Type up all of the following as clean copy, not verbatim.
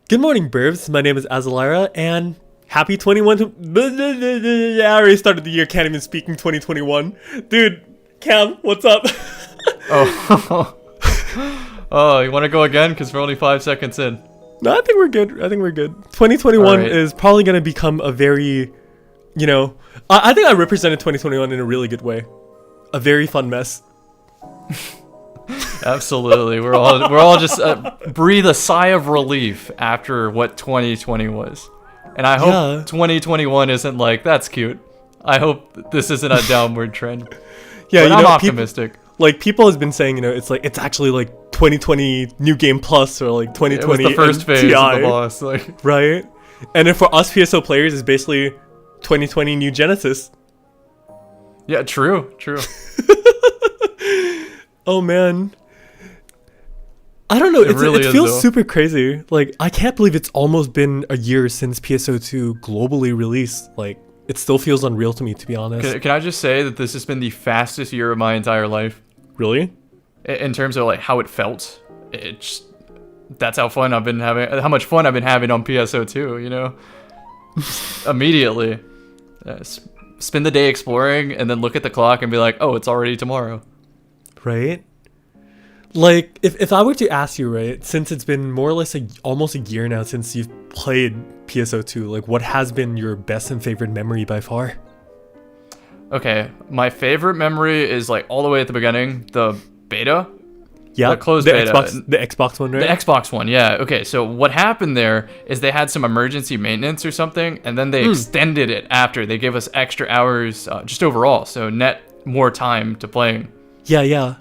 Good morning, Burbs. My name is Azalira, and happy 21. I already started the year, can't even speak in 2021. Dude, Cam, what's up? Oh, oh, you want to go again? Because we're only 5 seconds in. No, I think we're good. 2021 right. is probably going to become a very, I think I represented 2021 in a really good way. A very fun mess. Absolutely. We're all just breathe a sigh of relief after what 2020 was. And I hope 2021 isn't like, that's cute. I hope this isn't a downward trend. Yeah, but I'm optimistic. People has been saying, it's actually like 2020 New Game Plus or like 2020 It was the first phase of the boss, like. Right? And then for us PSO players, it's basically 2020 New Genesis. Yeah, true. Oh man, I don't know. It feels super crazy. Like, I can't believe it's almost been a year since PSO2 globally released. Like, it still feels unreal to me, to be honest. Can I just say that this has been the fastest year of my entire life? Really? In terms of like how it felt. That's how fun I've been having. How much fun I've been having on PSO2. Immediately, spend the day exploring and then look at the clock and be like, oh, it's already tomorrow. Right? Like, if I were to ask you, right, since it's been more or less almost a year now since you've played PSO2, like, what has been your best and favorite memory by far? Okay, my favorite memory is like all the way at the beginning, the beta. Yeah, the closed beta. The Xbox one, right? The Xbox one, yeah. Okay, so what happened there is they had some emergency maintenance or something, and then they extended it after. They gave us extra hours just overall, so net more time to playing. Yeah.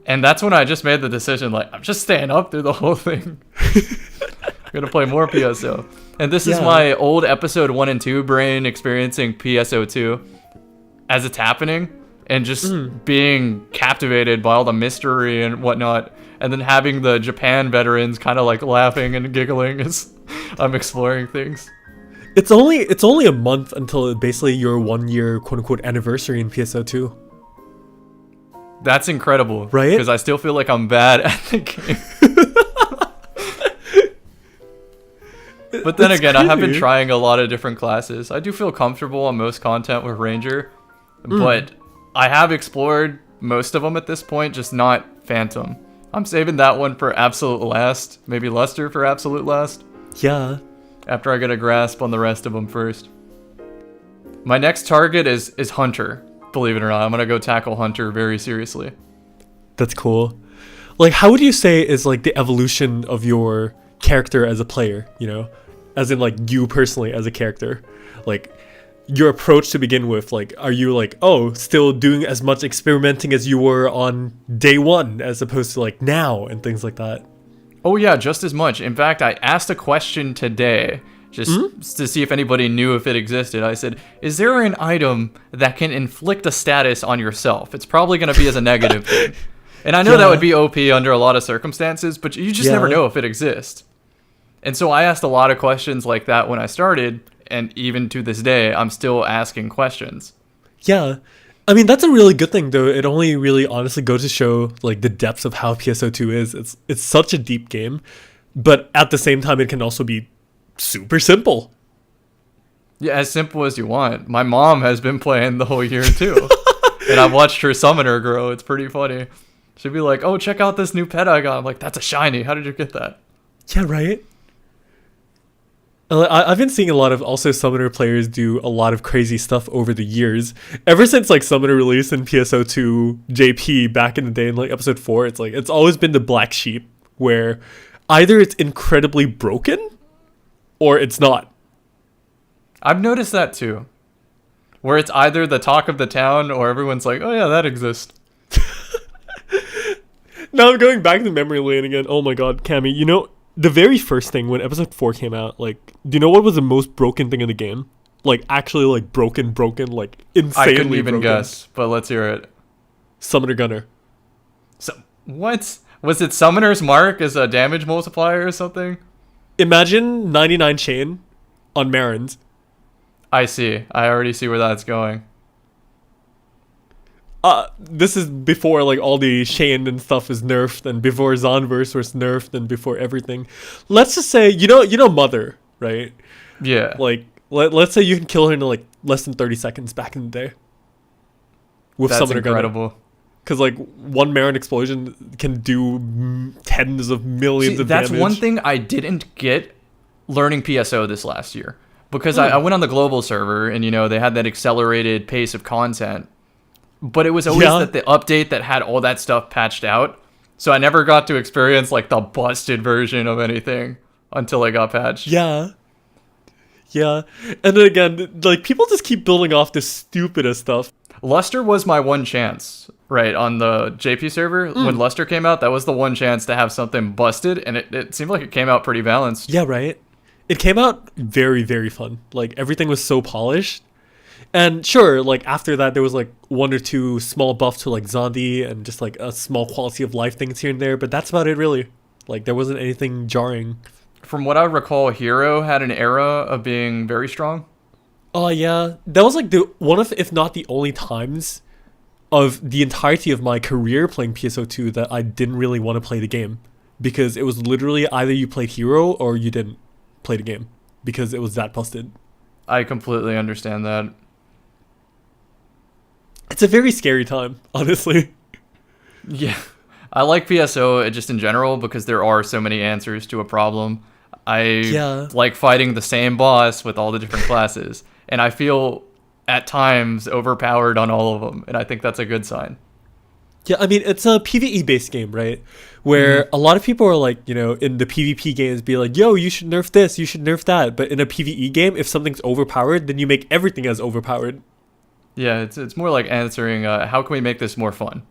And that's when I just made the decision, like, I'm just staying up through the whole thing. I'm going to play more PSO. And this is my old episode 1 and 2 brain experiencing PSO2 as it's happening and just being captivated by all the mystery and whatnot. And then having the Japan veterans kind of like laughing and giggling as I'm exploring things. It's only a month until basically your 1 year quote unquote anniversary in PSO2. That's incredible, right? Because I still feel like I'm bad at the game. But then again, I have been trying a lot of different classes. I do feel comfortable on most content with Ranger, but I have explored most of them at this point, just not Phantom. I'm saving that one for absolute last, maybe Luster for absolute last. Yeah. After I get a grasp on the rest of them first. My next target is Hunter. Believe it or not, I'm gonna go tackle Hunter very seriously. That's cool. Like, how would you say is like the evolution of your character as a player, as in like you personally as a character, like your approach to begin with? Like, are you like, still doing as much experimenting as you were on day one as opposed to like now and things like that? Oh yeah, just as much. In fact, I asked a question today just to see if anybody knew if it existed. I said, is there an item that can inflict a status on yourself? It's probably going to be as a negative thing. And I know that would be OP under a lot of circumstances, but you just never know if it exists. And so I asked a lot of questions like that when I started, and even to this day, I'm still asking questions. Yeah. I mean, that's a really good thing, though. It only really honestly goes to show like the depth of how PSO2 is. It's such a deep game, but at the same time, it can also be super simple. Yeah, as simple as you want. My mom has been playing the whole year too. And I've watched her summoner grow. It's pretty funny. She'd be like, oh, check out this new pet I got. I'm like, that's a shiny. How did you get that? Yeah, right? I've been seeing a lot of also summoner players do a lot of crazy stuff over the years. Ever since like summoner release in PSO2 JP back in the day in like episode 4, it's like it's always been the black sheep where either it's incredibly broken or it's not. I've noticed that too. Where it's either the talk of the town or everyone's like, oh yeah, that exists. Now I'm going back to memory lane again. Oh my god, Cammy, the very first thing when episode 4 came out, like, do you know what was the most broken thing in the game? Like, actually, like, broken, like, insanely I couldn't even broken. guess, but let's hear it. Summoner Gunner. So, what? Was it Summoner's Mark as a damage multiplier or something? Imagine 99 chain on Marins. I see. I already see where that's going. this is before like all the Shane and stuff is nerfed, and before Zonverse was nerfed, and before everything. Let's just say you know Mother, right? Yeah. Like let's say you can kill her in like less than 30 seconds back in the day. With That's Summoner incredible. Because like one Marin explosion can do tens of millions of damage. That's one thing I didn't get learning PSO this last year. Because I went on the global server and, they had that accelerated pace of content. But it was always that the update that had all that stuff patched out. So I never got to experience like the busted version of anything until I got patched. Yeah. And then again, like people just keep building off the stupidest stuff. Luster was my one chance, right, on the JP server. When Luster came out, that was the one chance to have something busted, and it seemed like it came out pretty balanced. Yeah, right? It came out very, very fun. Like, everything was so polished. And sure, like, after that, there was, like, one or two small buffs to, like, Zondi and just, like, a small quality of life things here and there. But that's about it, really. Like, there wasn't anything jarring. From what I recall, Hero had an era of being very strong. Oh, yeah. That was, like, the one of, if not the only times of the entirety of my career playing PSO2 that I didn't really want to play the game. Because it was literally either you played Hero or you didn't play the game. Because it was that busted. I completely understand that. It's a very scary time, honestly. Yeah. I like PSO just in general because there are so many answers to a problem. I like fighting the same boss with all the different classes. And I feel at times overpowered on all of them. And I think that's a good sign. Yeah, I mean, it's a PvE-based game, right? Where a lot of people are like, in the PvP games be like, yo, you should nerf this, you should nerf that. But in a PvE game, if something's overpowered, then you make everything as overpowered. Yeah, it's more like answering, how can we make this more fun?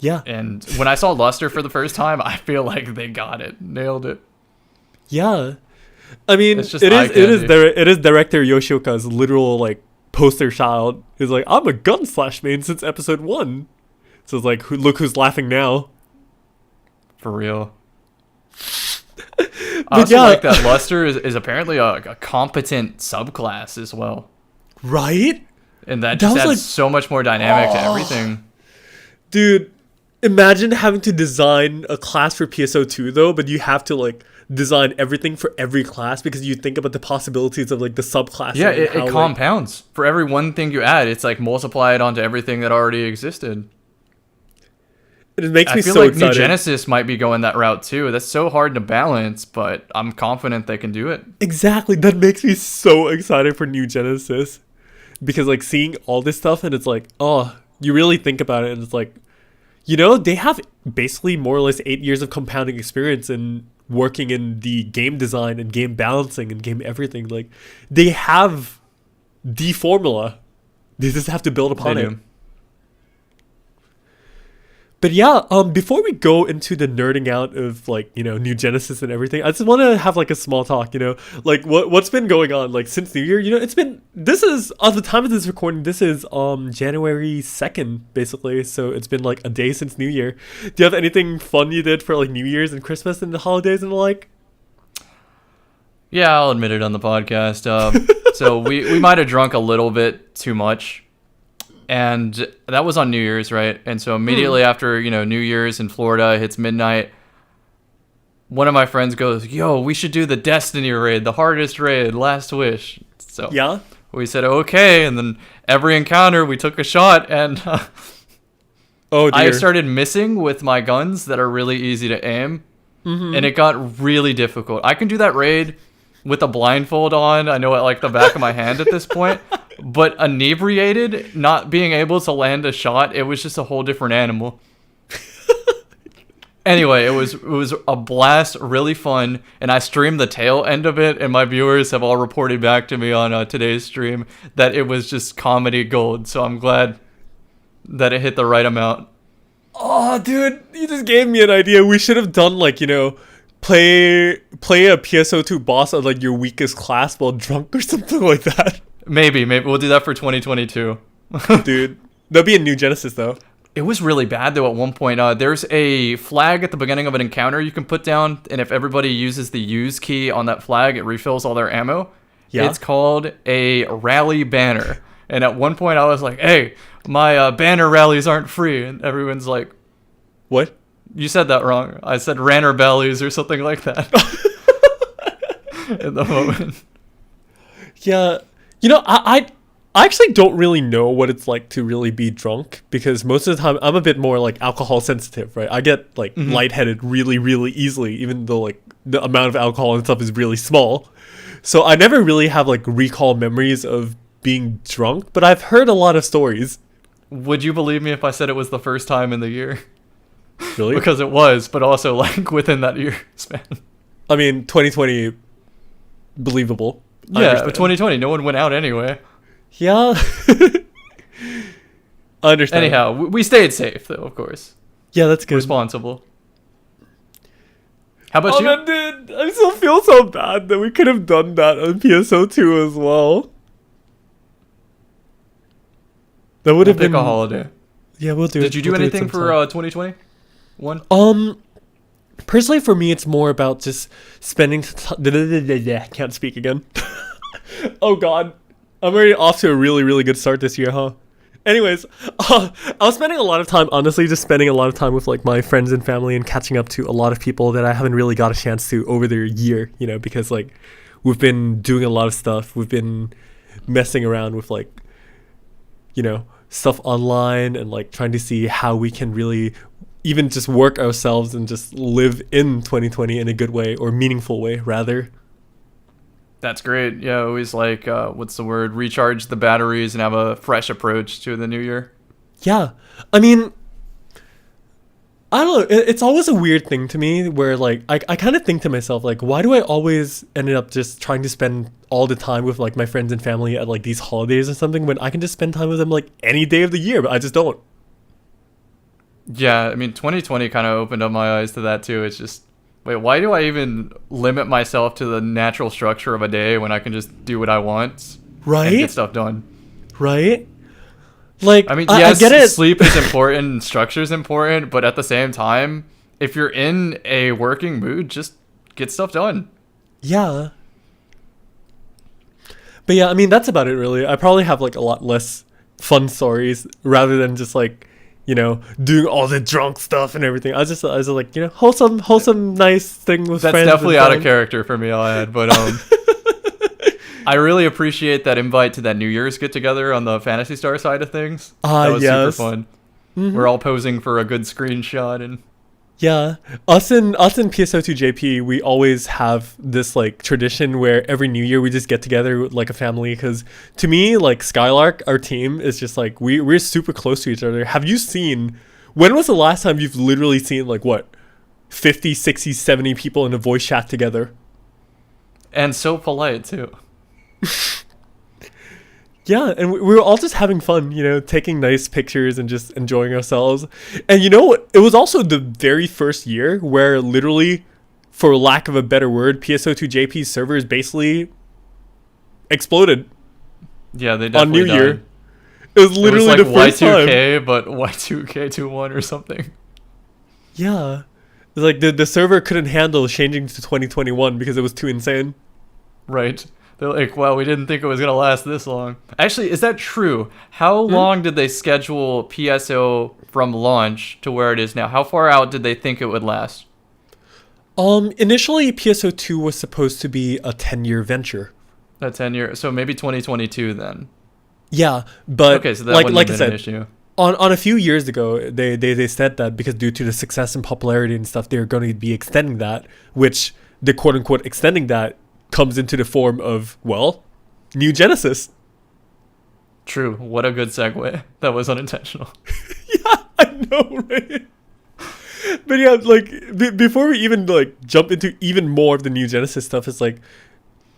Yeah. And when I saw Luster for the first time, I feel like they got it. Nailed it. Yeah. I mean, it is director Yoshioka's literal, like, poster child. He's like, I'm a Gunslash main since episode 1. So it's like, look who's laughing now. For real. I also like that Luster is apparently a competent subclass as well. Right? And that just adds so much more dynamic to everything. Dude, imagine having to design a class for PSO2 though, but you have to like design everything for every class because you think about the possibilities of like the subclasses. Yeah, it compounds. For every one thing you add, it's like multiply it onto everything that already existed. It makes me so excited. I feel like New Genesis might be going that route too. That's so hard to balance, but I'm confident they can do it. Exactly. That makes me so excited for New Genesis. Because like seeing all this stuff and it's like, oh, you really think about it and it's like, they have basically more or less 8 years of compounding experience in working in the game design and game balancing and game everything. Like they have the formula. They just have to build upon it. But yeah, before we go into the nerding out of like, New Genesis and everything, I just want to have like a small talk, like what's been going on like since New Year, this is, at the time of this recording, this is January 2nd, basically. So it's been like a day since New Year. Do you have anything fun you did for like New Year's and Christmas and the holidays and the like? Yeah, I'll admit it on the podcast. So we might have drunk a little bit too much. And that was on New Year's, right? And so immediately after, New Year's in Florida hits midnight, one of my friends goes, yo, we should do the Destiny raid, the hardest raid, Last Wish. So yeah, we said, okay. And then every encounter we took a shot and oh dear. I started missing with my guns that are really easy to aim. And it got really difficult. I can do that raid with a blindfold on. I know it like the back of my hand at this point. But inebriated, not being able to land a shot, it was just a whole different animal. Anyway, it was a blast, really fun, and I streamed the tail end of it, and my viewers have all reported back to me on today's stream that it was just comedy gold, so I'm glad that it hit the right amount. Oh, dude, you just gave me an idea. We should have done, like, play a PSO2 boss on, like, your weakest class while drunk or something like that. Maybe we'll do that for 2022. Dude, that'll be a New Genesis though. It was really bad though at one point. There's a flag at the beginning of an encounter you can put down, and if everybody uses the use key on that flag, it refills all their ammo. Yeah. It's called a rally banner. And at one point I was like, hey, my banner rallies aren't free, and everyone's like, What? you said that wrong. I said ranner bellies or something like that. In the moment. Yeah. You know, I actually don't really know what it's like to really be drunk, because most of the time I'm a bit more like alcohol sensitive, right? I get like lightheaded really, really easily, even though like the amount of alcohol and stuff is really small. So I never really have like recall memories of being drunk, but I've heard a lot of stories. Would you believe me if I said it was the first time in the year? Really? Because it was, but also like within that year span. I mean, 2020, believable. Yeah, 2020, no one went out anyway. Yeah. I understand. Anyhow, we stayed safe, though, of course. Yeah, that's good. Responsible. How about you? Man, dude, I still feel so bad that we could have done that on PSO2 as well. That would have Pick been a holiday. Yeah, we'll do it. Did you do We'll do it anything for sometime. 2021? Personally, for me, it's more about just spending. Can't speak again. Oh God, I'm already off to a really, really good start this year, huh? Anyways, I was spending a lot of time, honestly, just spending a lot of time with like my friends and family and catching up to a lot of people that I haven't really got a chance to over the year, you know, because like we've been doing a lot of stuff. We've been messing around with like, you know, stuff online and like trying to see how we can really even just work ourselves and just live in 2020 in a good way, or meaningful way rather. That's great. Yeah, always like, what's the word? Recharge the batteries and have a fresh approach to the new year. Yeah. I mean, I don't know. It's always a weird thing to me where like I kind of think to myself, like, why do I always end up just trying to spend all the time with like my friends and family at like these holidays or something, when I can just spend time with them like any day of the year, but I just don't. Yeah, I mean, 2020 kind of opened up my eyes to that too. It's just, wait, why do I even limit myself to the natural structure of a day when I can just do what I want Right? and get stuff done? Right? Like, I mean, I yes, get it. sleep is important, structure is important, but at the same time, if you're in a working mood, just get stuff done. Yeah. But yeah, I mean, that's about it really. I probably have like a lot less fun stories rather than just like, you know, doing all the drunk stuff and everything. I was just like, you know, wholesome, nice thing with That's friends. definitely and out of fun. character for me, I'll add, but I really appreciate that invite to that New Year's get together on the Phantasy Star side of things. That was yes. super fun. We're all posing for a good screenshot and Yeah, us in PSO2JP, we always have this like tradition where every New Year we just get together with, like a family. Because to me, like Skylark, our team is just like we're super close to each other. Have you seen? When was the last time you've literally seen like what, 50, 60, 70 people in a voice chat together? and so polite too. Yeah, and we were all just having fun, you know, taking nice pictures and just enjoying ourselves. And you know what? It was also the very first year where literally, for lack of a better word, PSO2JP's servers basically exploded Yeah, they on definitely New died. Year. It was literally it was the like first time. Y2K, but Y2K21 or something. Yeah. It was like the server couldn't handle changing to 2021 because it was too insane. Right. They're like, wow, we didn't think it was going to last this long. Actually, is that true? How long did they schedule PSO from launch to where it is now? How far out did they think it would last? Initially PSO2 was supposed to be a 10-year venture. A 10-year, so maybe 2022 then. Yeah, but Okay, so that like wouldn't like have I been said, an issue. on a few years ago, they said that because due to the success and popularity and stuff, they're going to be extending that, which the quote unquote extending that comes into the form of, well, New Genesis. True. What a good segue. That was unintentional. Yeah, I know, right? But yeah, like before we even like jump into even more of the New Genesis stuff, it's like,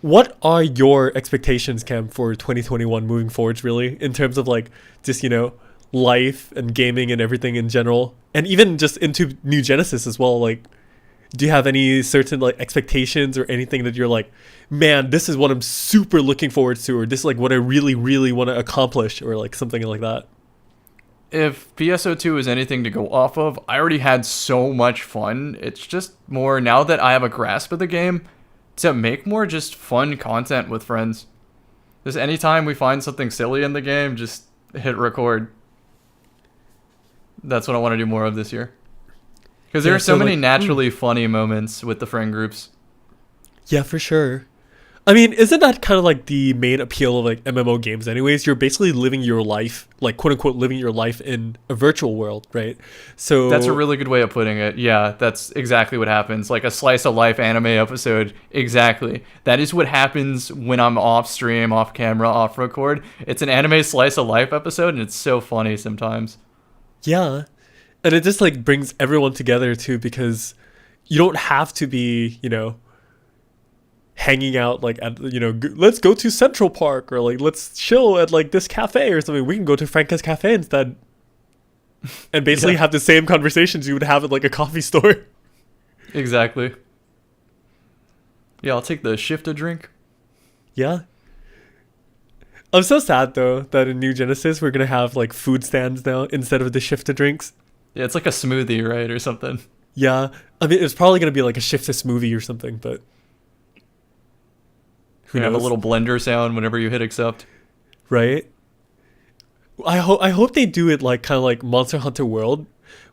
what are your expectations, Cam, for 2021 moving forwards, really, in terms of like just, you know, life and gaming and everything in general, and even just into New Genesis as well? Like, do you have any certain like expectations or anything that you're like, man, this is what I'm super looking forward to, or this is like what I really, really want to accomplish, or like something like that? If PSO2 is anything to go off of, I already had so much fun. It's just more, now that I have a grasp of the game, to make more just fun content with friends. Just anytime we find something silly in the game, just hit record. That's what I want to do more of this year. Because there Yeah, are so so, many like, naturally funny moments with the friend groups. Yeah, for sure. I mean, isn't that kind of like the main appeal of like MMO games anyways? You're basically living your life, like quote unquote living your life in a virtual world, right? So That's a really good way of putting it. Yeah, that's exactly what happens. Like a slice of life anime episode. Exactly. That is what happens when I'm off stream, off camera, off record. It's an anime slice of life episode, and it's so funny sometimes. yeah. And it just like brings everyone together too, because you don't have to be, hanging out like at, let's go to Central Park, or like let's chill at like this cafe or something. We can go to Franca's Cafe instead, and basically Yeah. have the same conversations you would have at like a coffee store. Exactly. Yeah, I'll take the shift a drink. Yeah. I'm so sad though that in New Genesis we're gonna have like food stands now instead of the shift to drinks. Yeah, it's like a smoothie, right, or something. Yeah, I mean it's probably gonna be like a shift to smoothie or something, but who You have a knows? little blender sound whenever you hit accept. Right? I hope they do it like kind of like Monster Hunter World,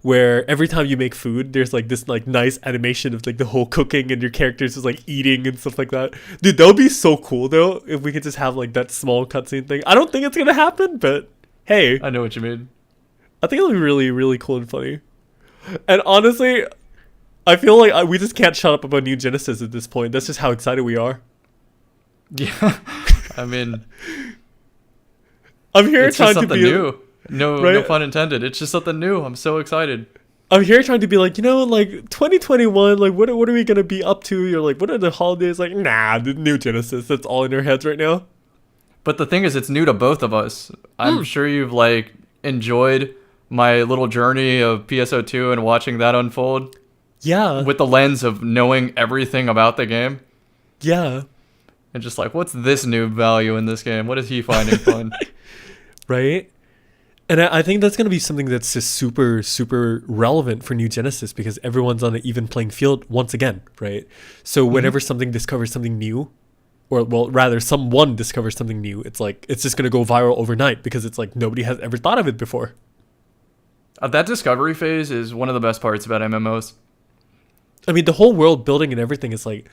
where every time you make food, there's like this like nice animation of like the whole cooking and your characters is like eating and stuff like that. Dude, that would be so cool though if we could just have like that small cutscene thing. I don't think it's gonna happen, but hey, I know what you mean. I think it'll be really really cool and funny. And honestly, I feel like we just can't shut up about New Genesis at this point. That's just how excited we are. Yeah. I mean, I'm here it's just trying to something be new. No Right? pun intended. It's just something new. I'm so excited. I'm here trying to be like, like 2021, like what are we gonna be up to? You're like, what are the holidays? Like, nah, the New Genesis. That's all in our heads right now. But the thing is, it's new to both of us. I'm sure you've like enjoyed my little journey of PSO2 and watching that unfold Yeah, with the lens of knowing everything about the game. yeah, And just like, what's this new value in this game? What is he finding fun? right. And I think that's gonna be something that's just super super relevant for New Genesis because everyone's on an even playing field once again, right? So whenever something discovers something new, or well, rather someone discovers something new, it's like it's just gonna go viral overnight because it's like nobody has ever thought of it before. That discovery phase is one of the best parts about MMOs. I mean, the whole world building and everything is like,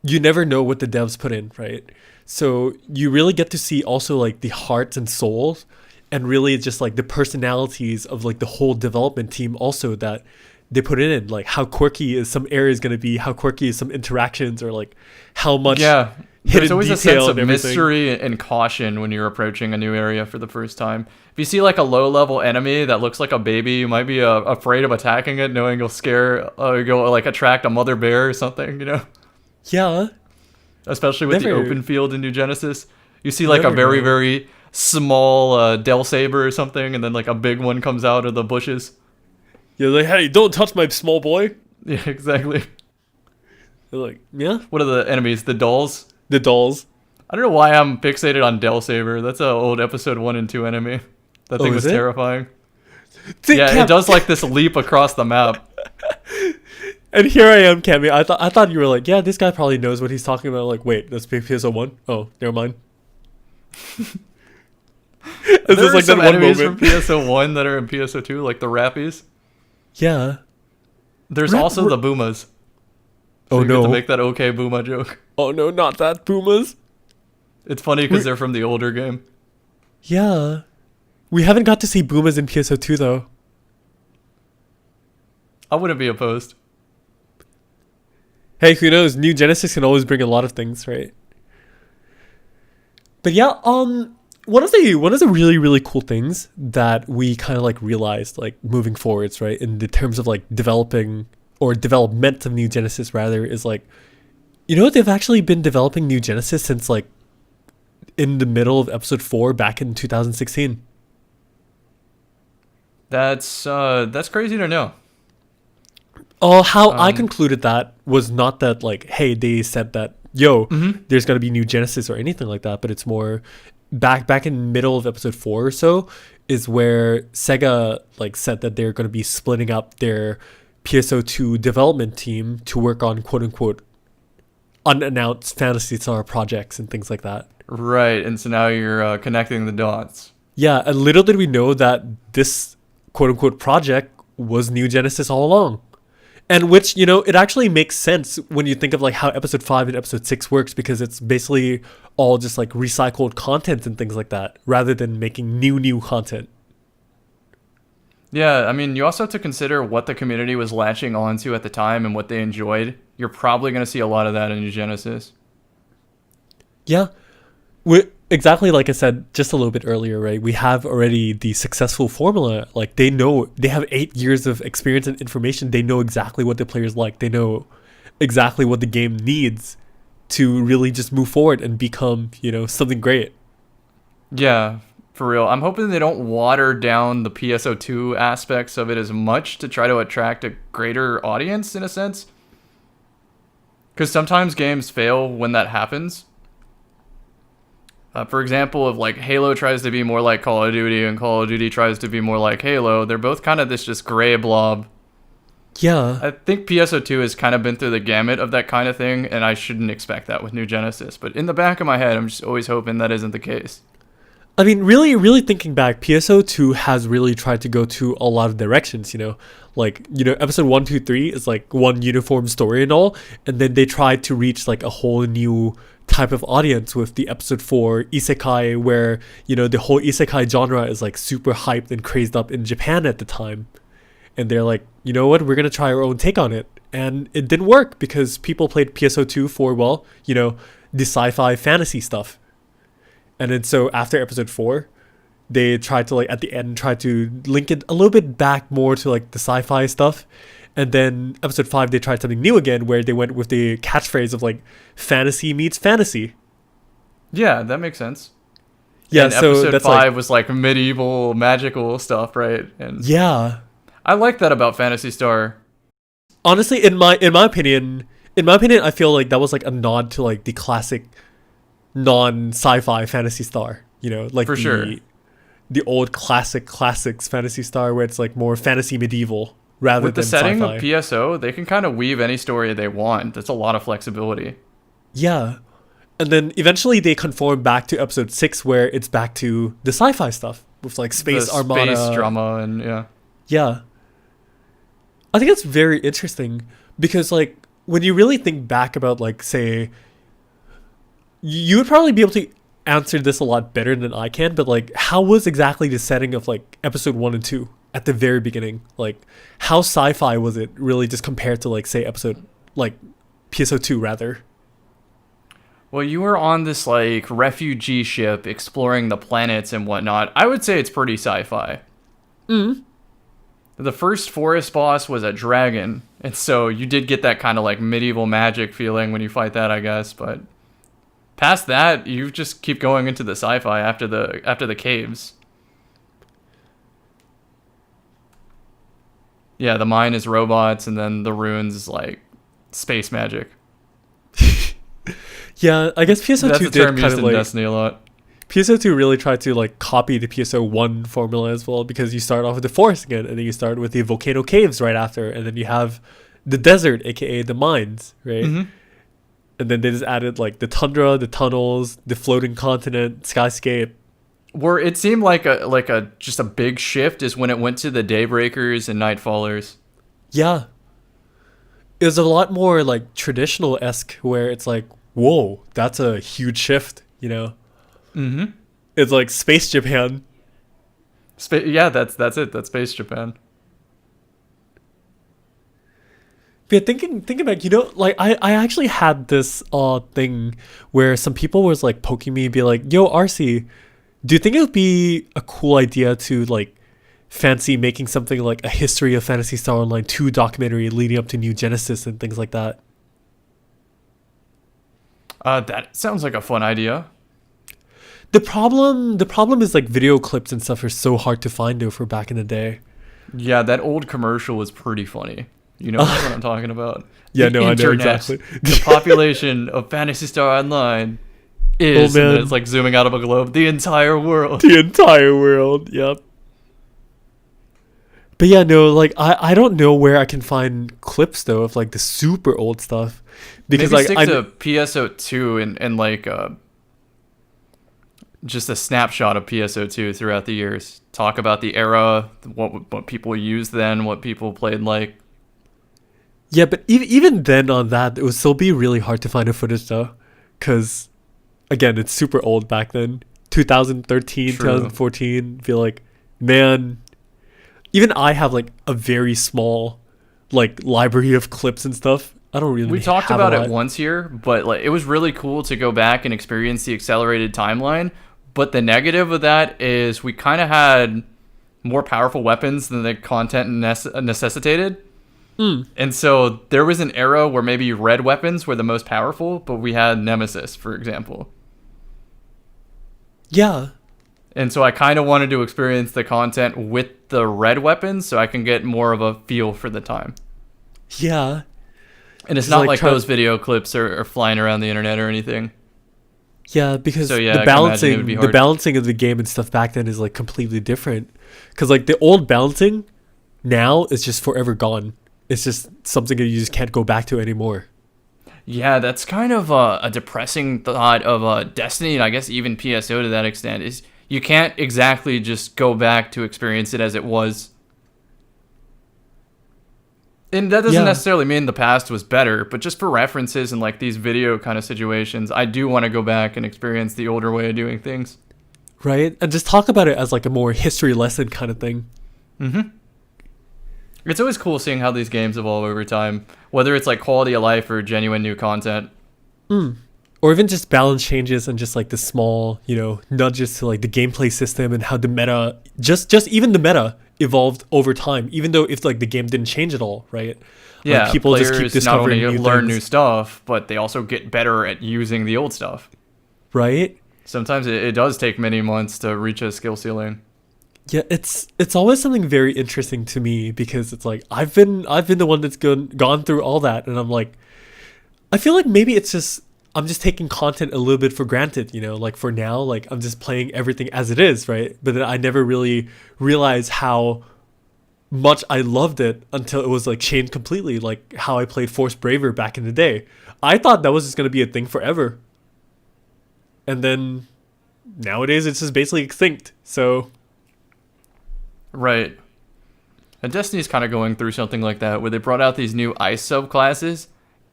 you never know what the devs put in, right? So you really get to see also like the hearts and souls and really just like the personalities of like the whole development team also that they put in, like how quirky is some areas going to be, how quirky is some interactions, or like how much Yeah. hidden There's always a detail sense and of everything. mystery and caution when you're approaching a new area for the first time. If you see like a low-level enemy that looks like a baby, you might be afraid of attacking it, knowing you'll like attract a mother bear or something, Yeah, Especially with the Never- open field in New Genesis. You see like a Never very, know. very small Del Saber or something, and then like a big one comes out of the bushes. you're like, hey, don't touch my small boy. Yeah, exactly. They're like, yeah, What are the enemies? The dolls? the dolls. I don't know why I'm fixated on Del Saber. That's an old episode 1 and 2 enemy. That thing was is it? terrifying. See, Yeah, Cam- it does like this leap across the map. And here I am, Cammy. I thought you were like, yeah, this guy probably knows what he's talking about. Like, wait, that's PSO1? Oh, never mind. It's There just are like that some one enemies moment. from PSO1 that are in PSO2, like the Rappies. Yeah. There's Rap- also the Boomas. So Oh you get no. to make that okay Booma joke. Oh no, not that Pumas. It's funny because they're from the older game. Yeah. We haven't got to see Pumas in PSO2 though. I wouldn't be opposed. Hey, who knows? New Genesis can always bring a lot of things, right? But yeah, one of the really really cool things that we kind of like realized like moving forwards, right, in the terms of like developing or development of New Genesis rather, is like, they've actually been developing New Genesis since like in the middle of episode 4 back in 2016. That's crazy to know. Oh, how I concluded that was not that like, hey, they said that, yo, there's gonna be New Genesis or anything like that, but it's more back in middle of episode 4 or so is where SEGA like said that they're gonna be splitting up their PSO2 development team to work on quote unquote unannounced Phantasy Star projects and things like that. Right, and so now you're connecting the dots. Yeah, and little did we know that this quote unquote project was New Genesis all along. And which, you know, it actually makes sense when you think of like how episode 5 and episode 6 works, because it's basically all just like recycled content and things like that rather than making new content. Yeah, I mean, you also have to consider what the community was latching onto at the time and what they enjoyed. You're probably going to see a lot of that in New Genesis. Yeah. Exactly like I said just a little bit earlier, right? We have already the successful formula. Like they have 8 years of experience and information. They know exactly what the players like. They know exactly what the game needs to really just move forward and become, you know, something great. Yeah, for real. I'm hoping they don't water down the PSO2 aspects of it as much to try to attract a greater audience in a sense. Because sometimes games fail when that happens. For example, if like Halo tries to be more like Call of Duty and Call of Duty tries to be more like Halo, they're both kind of this just gray blob. Yeah. I think PSO2 has kind of been through the gamut of that kind of thing, and I shouldn't expect that with New Genesis. But in the back of my head, I'm just always hoping that isn't the case. I mean, really thinking back, PSO2 has really tried to go to a lot of directions, you know? Like, you know, episode 1, 2, 3 is like one uniform story and all, and then they tried to reach like a whole new type of audience with the episode 4 isekai, where, you know, the whole isekai genre is like super hyped and crazed up in Japan at the time. And they're like, you know what, we're gonna try our own take on it. And it didn't work because people played PSO2 for, well, you know, the sci-fi fantasy stuff. And then so after episode 4, they tried to like at the end try to link it a little bit back more to like the sci-fi stuff. And then episode 5, they tried something new again, where they went with the catchphrase of like fantasy meets fantasy. Yeah, that makes sense. Yeah, and so episode that's 5 like, was like medieval magical stuff, right? And yeah. I like that about Phantasy Star. Honestly, in my opinion, I feel like that was like a nod to like the classic non-sci-fi Phantasy Star, you know, like For sure. The old classics Phantasy Star, where it's like more fantasy medieval rather With than the setting sci-fi. of PSO, they can kind of weave any story they want. That's a lot of flexibility. Yeah. And then eventually they conform back to episode 6, where it's back to the sci-fi stuff with like space the armada, space drama, and yeah. Yeah. I think it's very interesting because like when you really think back about like, say, you would probably be able to answer this a lot better than I can, but like how was exactly the setting of like episode 1 and 2 at the very beginning? Like how sci-fi was it really just compared to like, say, episode like PSO2 rather? Well, you were on this like refugee ship exploring the planets and whatnot. I would say it's pretty sci-fi. The first forest boss was a dragon, and so you did get that kind of like medieval magic feeling when you fight that, I guess. But past that, you just keep going into the sci-fi after the caves. Yeah, the mine is robots, and then the ruins is like space magic. Yeah, I guess PSO2 That's a did term kind used of in like Destiny a lot. PSO2 really tried to like copy the PSO1 formula as well, because you start off with the forest again, and then you start with the volcano caves right after, and then you have the desert, aka the mines, right? Mm-hmm. And then they just added like the tundra, the tunnels, the floating continent, skyscape. Where it seemed like a just a big shift is when it went to the Daybreakers and Nightfallers. Yeah. It was a lot more like traditional-esque, where it's like, whoa, that's a huge shift, you know? Mm-hmm. It's like Space Japan. Yeah, that's it. That's Space Japan. But yeah, thinking back, you know, like I actually had this thing where some people was like poking me, be like, yo, RC, do you think it would be a cool idea to like fancy making something like a history of Phantasy Star Online 2 documentary leading up to New Genesis and things like that? That sounds like a fun idea. The problem is like video clips and stuff are so hard to find though for back in the day. Yeah, that old commercial was pretty funny. You know what I'm talking about. Yeah, The no, I know internet, exactly. The population of Phantasy Star Online is, Oh, and man. then it's like zooming out of a globe, the entire world. The entire world, yep. But yeah, no, like I don't know where I can find clips though of like the super old stuff, because Maybe like stick to PSO2 and like just a snapshot of PSO2 throughout the years. Talk about the era, what people used then, what people played like. Yeah, but even then on that, it would still be really hard to find a footage though. Because, again, it's super old back then. 2013, True. 2014, feel like, man, even I have like a very small like library of clips and stuff. I don't really We talked have about a it lot. once here, but like it was really cool to go back and experience the accelerated timeline. But the negative of that is we kind of had more powerful weapons than the content necessitated. And so there was an era where maybe red weapons were the most powerful, but we had Nemesis, for example. Yeah. And so I kind of wanted to experience the content with the red weapons so I can get more of a feel for the time. Yeah. And it's Just not like try- those video clips are flying around the internet or anything. Yeah, because So, yeah, the I can imagine it would be the hard. balancing of the game and stuff back then is like completely different. Because like the old balancing now is just forever gone. It's just something that you just can't go back to anymore. Yeah, that's kind of a depressing thought of Destiny, and I guess even PSO to that extent, is you can't exactly just go back to experience it as it was. And that doesn't Yeah. necessarily mean the past was better, but just for references and like these video kind of situations, I do want to go back and experience the older way of doing things. Right? And just talk about it as like a more history lesson kind of thing. It's always cool seeing how these games evolve over time, whether it's like quality of life or genuine new content. Or even just balance changes and just like the small, nudges to like the gameplay system and how the meta, just even the meta evolved over time, even though if like the game didn't change at all, right? Yeah, like, people just keep players not discovering only new learn things, new stuff, but they also get better at using the old stuff. right? Sometimes it does take many months to reach a skill ceiling. Yeah, it's always something very interesting to me because it's like I've been the one that's gone through all that, and I'm like, I feel like maybe it's just I'm just taking content a little bit for granted, like for now, like I'm just playing everything as it is, right? But then I never really realized how much I loved it until it was like changed completely, like how I played Force Braver back in the day. I thought that was just gonna be a thing forever, and then nowadays it's just basically extinct. So. Right. And Destiny's kind of going through something like that, where they brought out these new ice subclasses,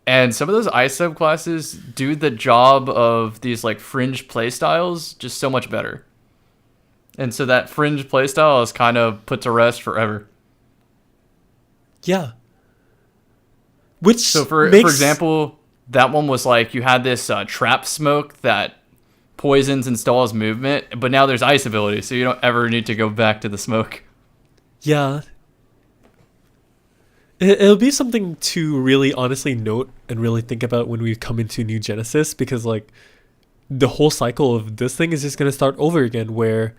and some of those ice subclasses do the job of these like fringe playstyles just so much better. And so that fringe playstyle is kind of put to rest forever. Yeah. Which So for makes, example, that one was like you had this trap smoke that poisons and stalls movement, but now there's ice ability, so you don't ever need to go back to the smoke. yeah, it'll be something to really honestly note and really think about when we come into New Genesis, because like the whole cycle of this thing is just going to start over again where,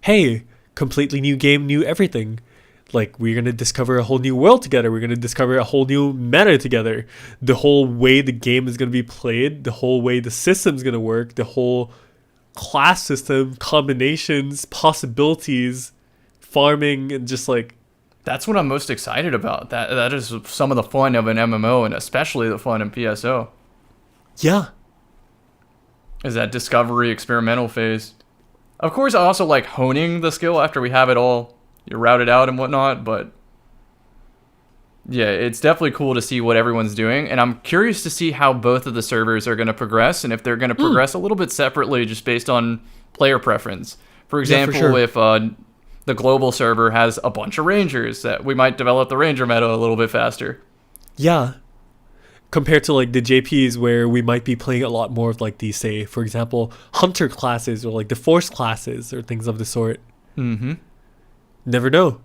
hey, completely new game, new everything. Like we're going to discover a whole new world together. We're going to discover a whole new meta together. The whole way the game is going to be played, the whole way the system's going to work, the whole class system, combinations, possibilities, farming, and just like, That's what I'm most excited about. That is some of the fun of an MMO, and especially the fun in PSO, yeah. is that discovery experimental phase. Of course, I also like honing the skill after we have it all routed out and whatnot, but yeah, it's definitely cool to see what everyone's doing, and I'm curious to see how both of the servers are going to progress, and if they're going to progress a little bit separately just based on player preference. For example, sure. if the global server has a bunch of rangers, that we might develop the ranger meta a little bit faster. Yeah. Compared to like the JPs where we might be playing a lot more of like these, say, for example, hunter classes or like the force classes or things of the sort. Never know.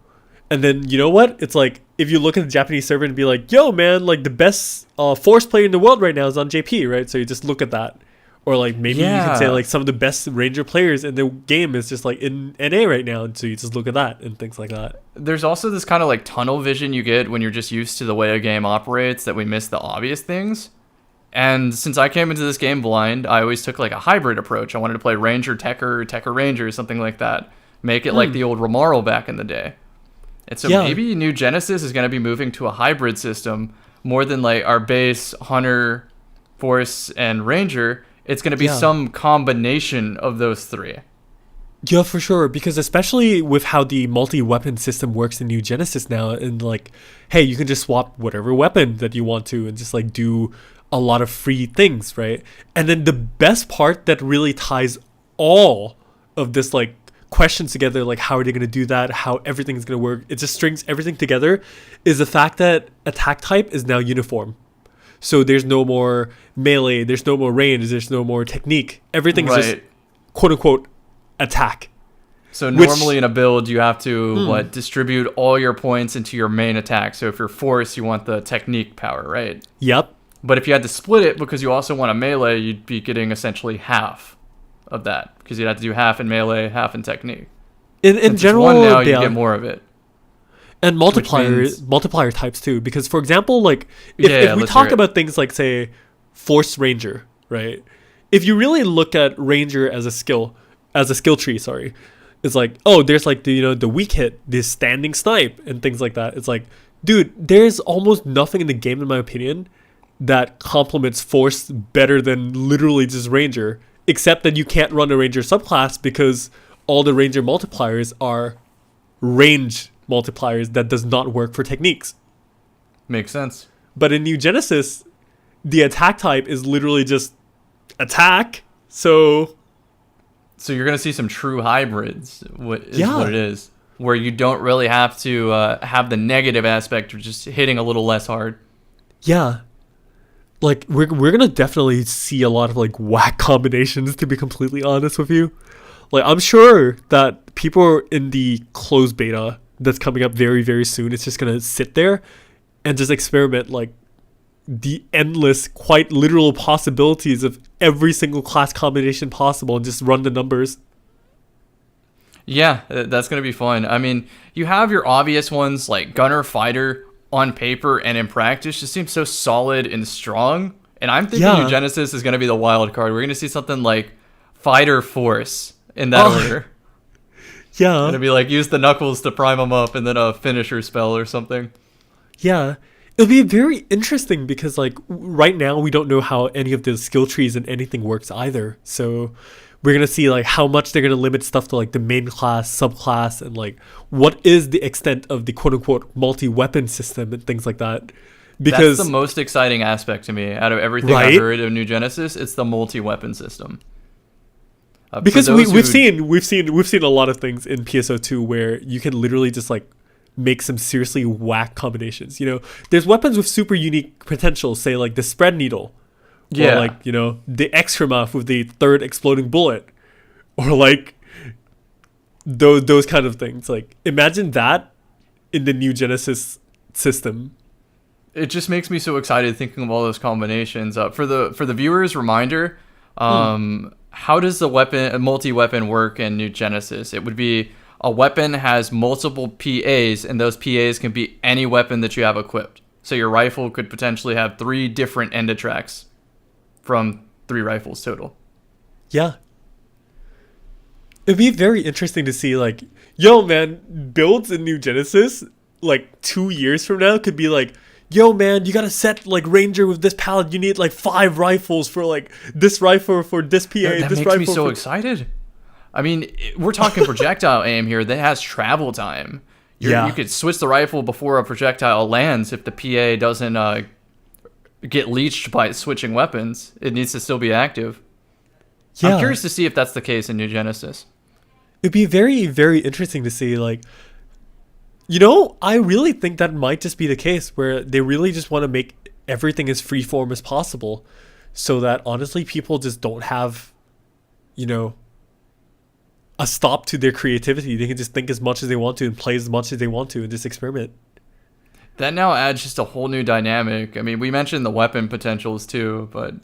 And then you know what? It's like if you look at the Japanese server and be like, yo man, like the best force player in the world right now is on JP, right? So you just look at that. Or like maybe you can say like some of the best ranger players in the game is just like in NA right now, and so you just look at that and things like that. There's also this kind of like tunnel vision you get when you're just used to the way a game operates, that we miss the obvious things. And since I came into this game blind, I always took like a hybrid approach. I wanted to play Ranger Tekker, Tekker Ranger, something like that. Make it like the old Romaro back in the day. And so maybe New Genesis is going to be moving to a hybrid system more than like our base Hunter, Force, and Ranger. It's going to be some combination of those three. Yeah, for sure. Because especially with how the multi-weapon system works in New Genesis now, and like, hey, you can just swap whatever weapon that you want to and just like do a lot of free things, right? And then the best part that really ties all of this like questions together, like how are they going to do that, how everything's going to work, it just strings everything together, is the fact that attack type is now uniform. So there's no more melee, there's no more range, there's no more technique. Everything is just quote unquote attack. So normally in a build, you have to distribute all your points into your main attack. So if you're force, you want the technique power, right? Yep. But if you had to split it because you also want a melee, you'd be getting essentially half of that, because you'd have to do half in melee, half in technique. In general, one now, you get more of it. And multiplier types too, because for example, like if we talk about things like say Force Ranger, right? If you really look at Ranger as a skill tree, sorry, it's like, oh, there's like the weak hit, this standing snipe, and things like that. It's like, dude, there's almost nothing in the game, in my opinion, that complements Force better than literally just Ranger, except that you can't run a Ranger subclass because all the Ranger multipliers are range multipliers that does not work for techniques. Makes sense. But in New Genesis, the attack type is literally just attack. So you're going to see some true hybrids, what it is, where you don't really have to have the negative aspect of just hitting a little less hard. Yeah. Like, we're going to definitely see a lot of, like, whack combinations, to be completely honest with you. Like, I'm sure that people in the closed beta that's coming up very, very soon, it's just going to sit there and just experiment, like, the endless, quite literal possibilities of every single class combination possible and just run the numbers. Yeah, that's going to be fun. I mean, you have your obvious ones like Gunner Fighter on paper and in practice just seems so solid and strong. And I'm thinking New Genesis is going to be the wild card. We're going to see something like Fighter Force in that order. Yeah. Going to be like use the knuckles to prime them up and then a finisher spell or something. Yeah. It'll be very interesting because, like, right now we don't know how any of the skill trees and anything works either. So we're going to see, like, how much they're going to limit stuff to, like, the main class, subclass, and, like, what is the extent of the quote-unquote multi-weapon system and things like that. Because that's the most exciting aspect to me out of everything I've heard of New Genesis. It's the multi-weapon system. Because we've seen a lot of things in PSO2 where you can literally just, like, make some seriously whack combinations. There's weapons with super unique potential, say like the spread needle, or like the Excrema with the third exploding bullet, or like those kind of things. Like, imagine that in the New Genesis system. It just makes me so excited thinking of all those combinations. For the viewers, reminder: how does the multi-weapon work in New Genesis? It would be a weapon has multiple PAs, and those PAs can be any weapon that you have equipped. So your rifle could potentially have 3 different end tracks from 3 rifles total. Yeah. It'd be very interesting to see, like, yo, man, builds in New Genesis, like, 2 years from now could be like, yo, man, you gotta set, like, Ranger with this palette. You need, like, 5 rifles for, like, this rifle for this PA. That this makes rifle me so excited. I mean, we're talking projectile aim here that has travel time. You could switch the rifle before a projectile lands if the PA doesn't get leached by switching weapons. It needs to still be active. Yeah. I'm curious to see if that's the case in New Genesis. It'd be very, very interesting to see, like, I really think that might just be the case where they really just want to make everything as freeform as possible so that, honestly, people just don't have, a stop to their creativity. They can just think as much as they want to and play as much as they want to and just experiment. That now adds just a whole new dynamic. I mean, we mentioned the weapon potentials too, but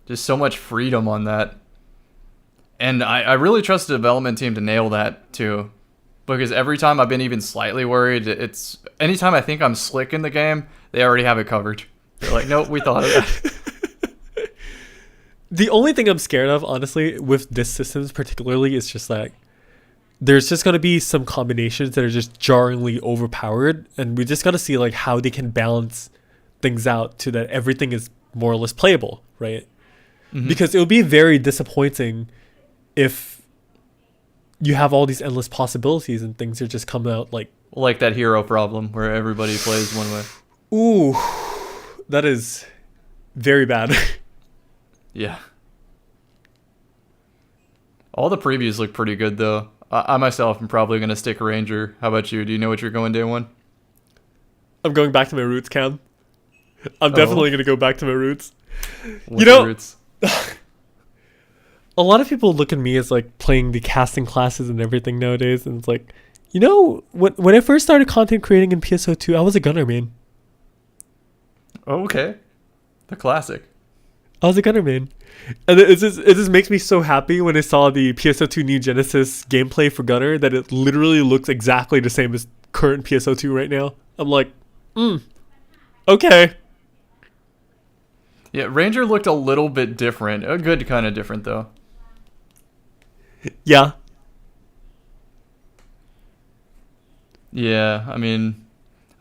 just so much freedom on that. And I really trust the development team to nail that too. Because every time I've been even slightly worried, it's anytime I think I'm slick in the game, they already have it covered. They're like, nope, we thought of that. The only thing I'm scared of, honestly, with this system particularly, is just like there's just going to be some combinations that are just jarringly overpowered, and we just got to see like how they can balance things out to that everything is more or less playable, right? because it would be very disappointing if you have all these endless possibilities and things are just coming out like that hero problem where everybody plays one way. Ooh, that is very bad. Yeah. All the previews look pretty good, though. I myself am probably going to stick Ranger. How about you? Do you know what you're going day one? I'm going back to my roots, Cam. I'm definitely going to go back to my roots. What's your roots? A lot of people look at me as like playing the casting classes and everything nowadays, and it's like, you know, when I first started content creating in PSO2, I was a gunner main. Oh, okay. The classic. I was a gunner main. And it just makes me so happy when I saw the PSO2 New Genesis gameplay for gunner that it literally looks exactly the same as current PSO2 right now. I'm like, okay. Yeah, Ranger looked a little bit different. A good kind of different, though. Yeah. Yeah, I mean...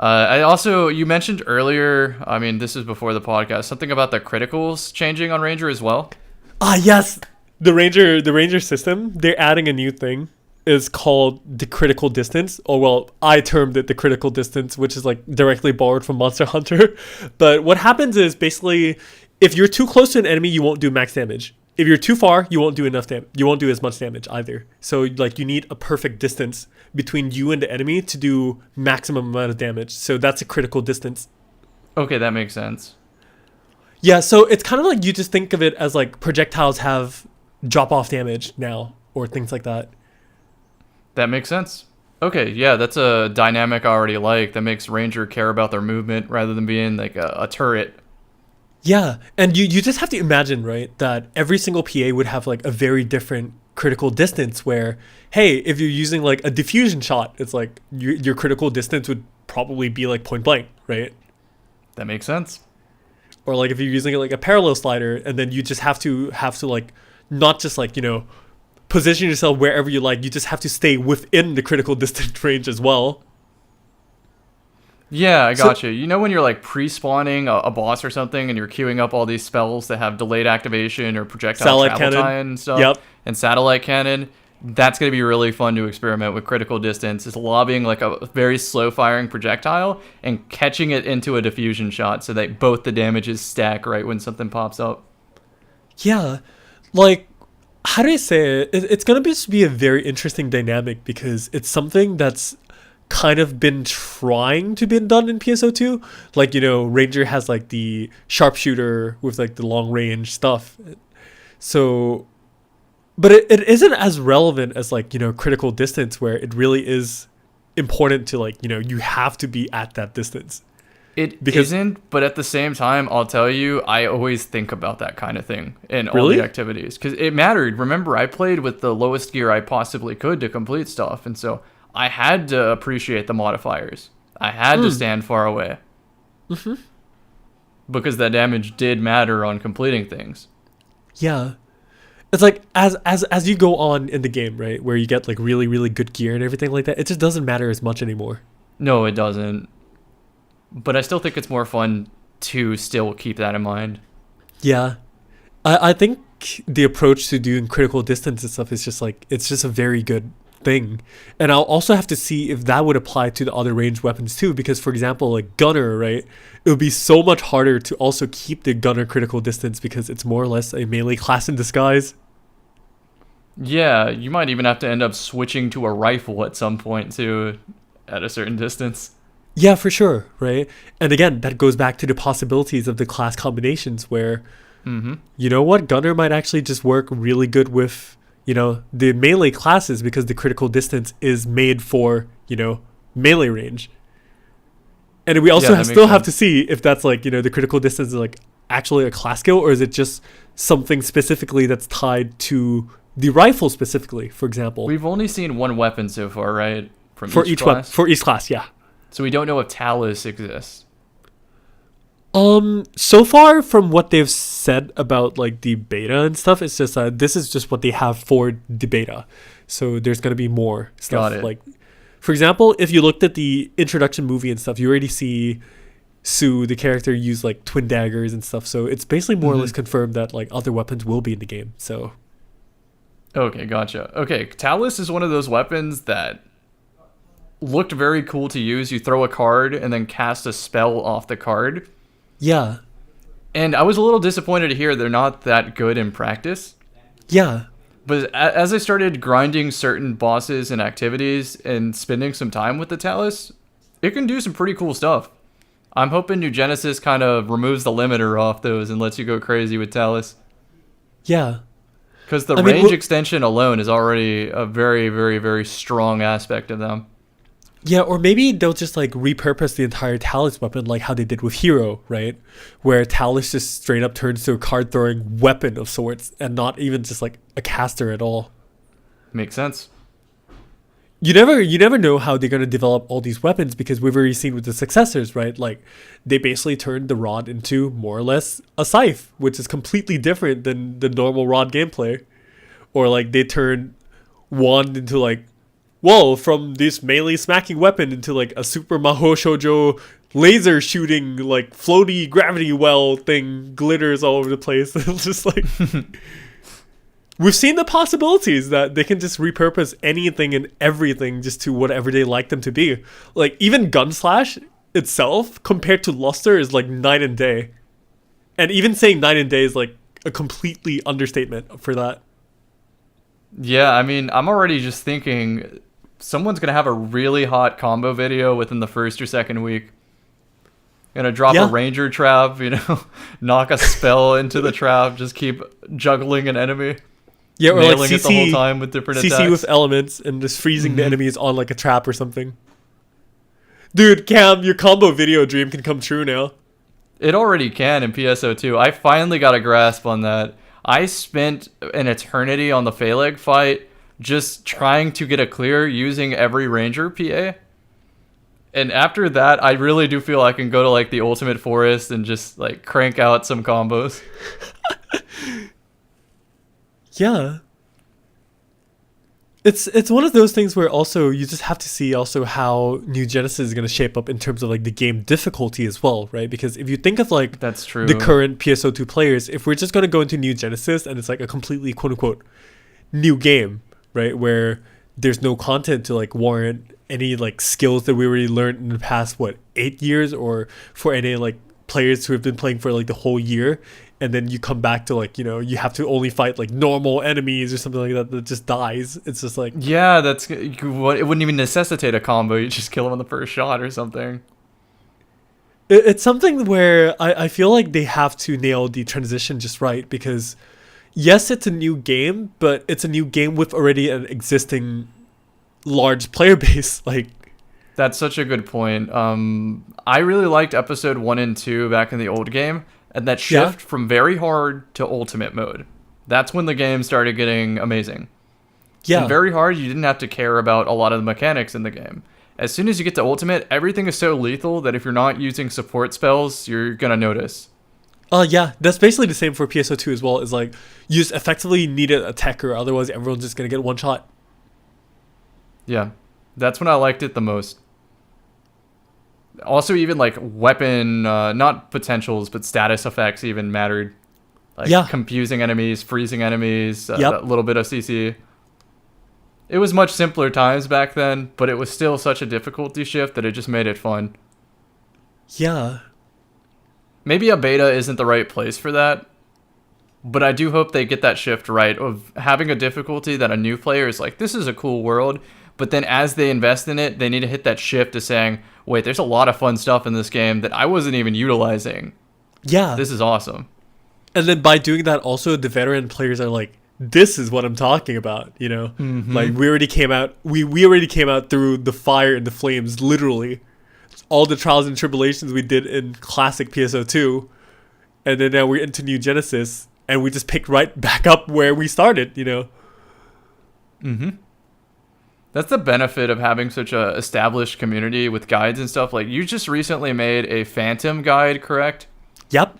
I also, you mentioned earlier, I mean, this is before the podcast, something about the criticals changing on Ranger as well. Ah, yes. The Ranger system, they're adding a new thing. Is called the critical distance. Or, well, I termed it the critical distance, which is like directly borrowed from Monster Hunter. But what happens is basically, if you're too close to an enemy, you won't do max damage. If you're too far, you won't do enough damage. You won't do as much damage either. So, like, you need a perfect distance between you and the enemy to do maximum amount of damage. So that's a critical distance. Okay, that makes sense. Yeah, so it's kind of like you just think of it as like projectiles have drop-off damage now or things like that. That makes sense. Okay, yeah, that's a dynamic I already like that makes Ranger care about their movement rather than being like a turret. Yeah, and you just have to imagine, right, that every single PA would have like a very different critical distance where, hey, if you're using like a diffusion shot, it's like your critical distance would probably be like point blank, right? That makes sense. Or like if you're using like a parallel slider, and then you just have to like not just like, you know, position yourself wherever you like, you just have to stay within the critical distance range as well. Yeah, I got you. You know when you're like pre-spawning a boss or something and you're queuing up all these spells that have delayed activation or projectile travel time and stuff, and satellite cannon? That's going to be really fun to experiment with critical distance. It's lobbing like a very slow firing projectile and catching it into a diffusion shot so that both the damages stack right when something pops up. Yeah, like, how do I say it? It's going to be a very interesting dynamic because it's something that's kind of been trying to be done in PSO2. Like, you know, Ranger has like the sharpshooter with like the long range stuff. So, but it isn't as relevant as like, you know, critical distance where it really is important to like, you know, you have to be at that distance. Because isn't, but at the same time, I'll tell you, I always think about that kind of thing in all the activities because it mattered. Remember, I played with the lowest gear I possibly could to complete stuff. And so I had to appreciate the modifiers. I had to stand far away. Because that damage did matter on completing things. Yeah. It's like as you go on in the game, right, where you get like really, really good gear and everything like that, it just doesn't matter as much anymore. No, it doesn't. But I still think it's more fun to still keep that in mind. Yeah. I think the approach to doing critical distance and stuff is just like, it's just a very good thing. And I'll also have to see if that would apply to the other ranged weapons too, because for example, like gunner, right, it would be so much harder to also keep the gunner critical distance because it's more or less a melee class in disguise. Yeah, you might even have to end up switching to a rifle at some point too, at a certain distance. Yeah, for sure, right? And again, that goes back to the possibilities of the class combinations where, you know what, gunner might actually just work really good with, you know, the melee classes because the critical distance is made for, you know, melee range. And we also still have to see if that's like, you know, the critical distance is like actually a class skill or is it just something specifically that's tied to the rifle specifically, for example. We've only seen one weapon so far, right? For each class? For each class, yeah. So we don't know if Talus exists. So far from what they've said about like the beta and stuff, it's just this is just what they have for the beta. So there's gonna be more stuff. Like, for example, if you looked at the introduction movie and stuff, you already see Sue, the character, used like twin daggers and stuff. So it's basically more or less confirmed that like other weapons will be in the game. So. Okay, gotcha. Okay, Talus is one of those weapons that looked very cool to use. You throw a card and then cast a spell off the card. Yeah. And I was a little disappointed to hear they're not that good in practice. Yeah. But as I started grinding certain bosses and activities and spending some time with the Talus, it can do some pretty cool stuff. I'm hoping New Genesis kind of removes the limiter off those and lets you go crazy with Talus. Yeah. Because the range extension alone is already a very, very, very strong aspect of them. Yeah, or maybe they'll just like repurpose the entire Talus weapon like how they did with Hero, right? Where Talus just straight up turns to a card throwing weapon of sorts and not even just like a caster at all. Makes sense. You never know how they're going to develop all these weapons because we've already seen with the successors, right? Like they basically turned the rod into more or less a scythe, which is completely different than the normal rod gameplay. Or like they turned wand into like, whoa, from this melee smacking weapon into like a super Mahou Shoujo laser shooting like floaty gravity well thing, glitters all over the place. It's just like we've seen the possibilities that they can just repurpose anything and everything just to whatever they like them to be. Like even Gunslash itself compared to Luster is like night and day. And even saying night and day is like a completely understatement for that. Yeah, I mean, I'm already just thinking someone's going to have a really hot combo video within the first or second week. Gonna drop a ranger trap, knock a spell into the trap, just keep juggling an enemy. Yeah, or nailing like it the whole time with different attacks. CC with elements and just freezing the enemies on like a trap or something. Dude, Cam, your combo video dream can come true now. It already can in PSO2. I finally got a grasp on that. I spent an eternity on the Phaleg fight just trying to get a clear using every ranger PA. And after that, I really do feel I can go to like the ultimate forest and just like crank out some combos. Yeah. It's one of those things where also you just have to see also how New Genesis is going to shape up in terms of like the game difficulty as well, right? Because if you think of like that's true, the current PSO2 players, if we're just going to go into New Genesis and it's like a completely quote unquote new game, right? Where there's no content to like warrant any like skills that we already learned in the past, 8 years, or for any like players who have been playing for like the whole year. And then you come back to like, you have to only fight like normal enemies or something like that just dies. It's just like... Yeah, it wouldn't even necessitate a combo. You just kill him on the first shot or something. It's something where I feel like they have to nail the transition just right. Because yes, it's a new game, but it's a new game with already an existing large player base. Like, that's such a good point. I really liked episode 1 and 2 back in the old game. And that shift from very hard to ultimate mode. That's when the game started getting amazing. Yeah. In very hard, you didn't have to care about a lot of the mechanics in the game. As soon as you get to ultimate, everything is so lethal that if you're not using support spells, you're going to notice. Yeah, that's basically the same for PSO2 as well. Is like, you just effectively need an attacker, otherwise everyone's just going to get one shot. Yeah, that's when I liked it the most. Also, even like weapon, not potentials, but status effects even mattered. Like confusing enemies, freezing enemies, a little bit of CC. It was much simpler times back then, but it was still such a difficulty shift that it just made it fun. Yeah. Maybe a beta isn't the right place for that, but I do hope they get that shift right of having a difficulty that a new player is like, this is a cool world. But then as they invest in it, they need to hit that shift to saying, wait, there's a lot of fun stuff in this game that I wasn't even utilizing. Yeah. This is awesome. And then by doing that, also the veteran players are like, this is what I'm talking about, Mm-hmm. Like we already came out, we already came out through the fire and the flames, literally. All the trials and tribulations we did in classic PSO2. And then now we're into New Genesis and we just picked right back up where we started, Mm-hmm. That's the benefit of having such a established community with guides and stuff. Like, you just recently made a Phantom guide, correct? Yep.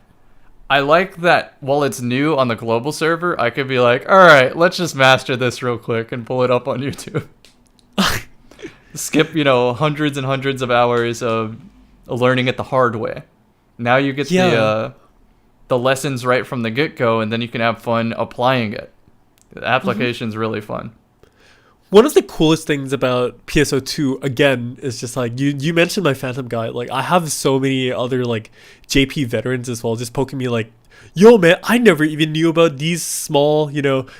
I like that while it's new on the global server, I could be like, all right, let's just master this real quick and pull it up on YouTube. Skip, hundreds and hundreds of hours of learning it the hard way. Now you get the lessons right from the get-go, and then you can have fun applying it. The application's really fun. One of the coolest things about PSO2 again is just like you mentioned my Phantom guy. Like I have so many other like JP veterans as well, just poking me like, yo man, I never even knew about these small,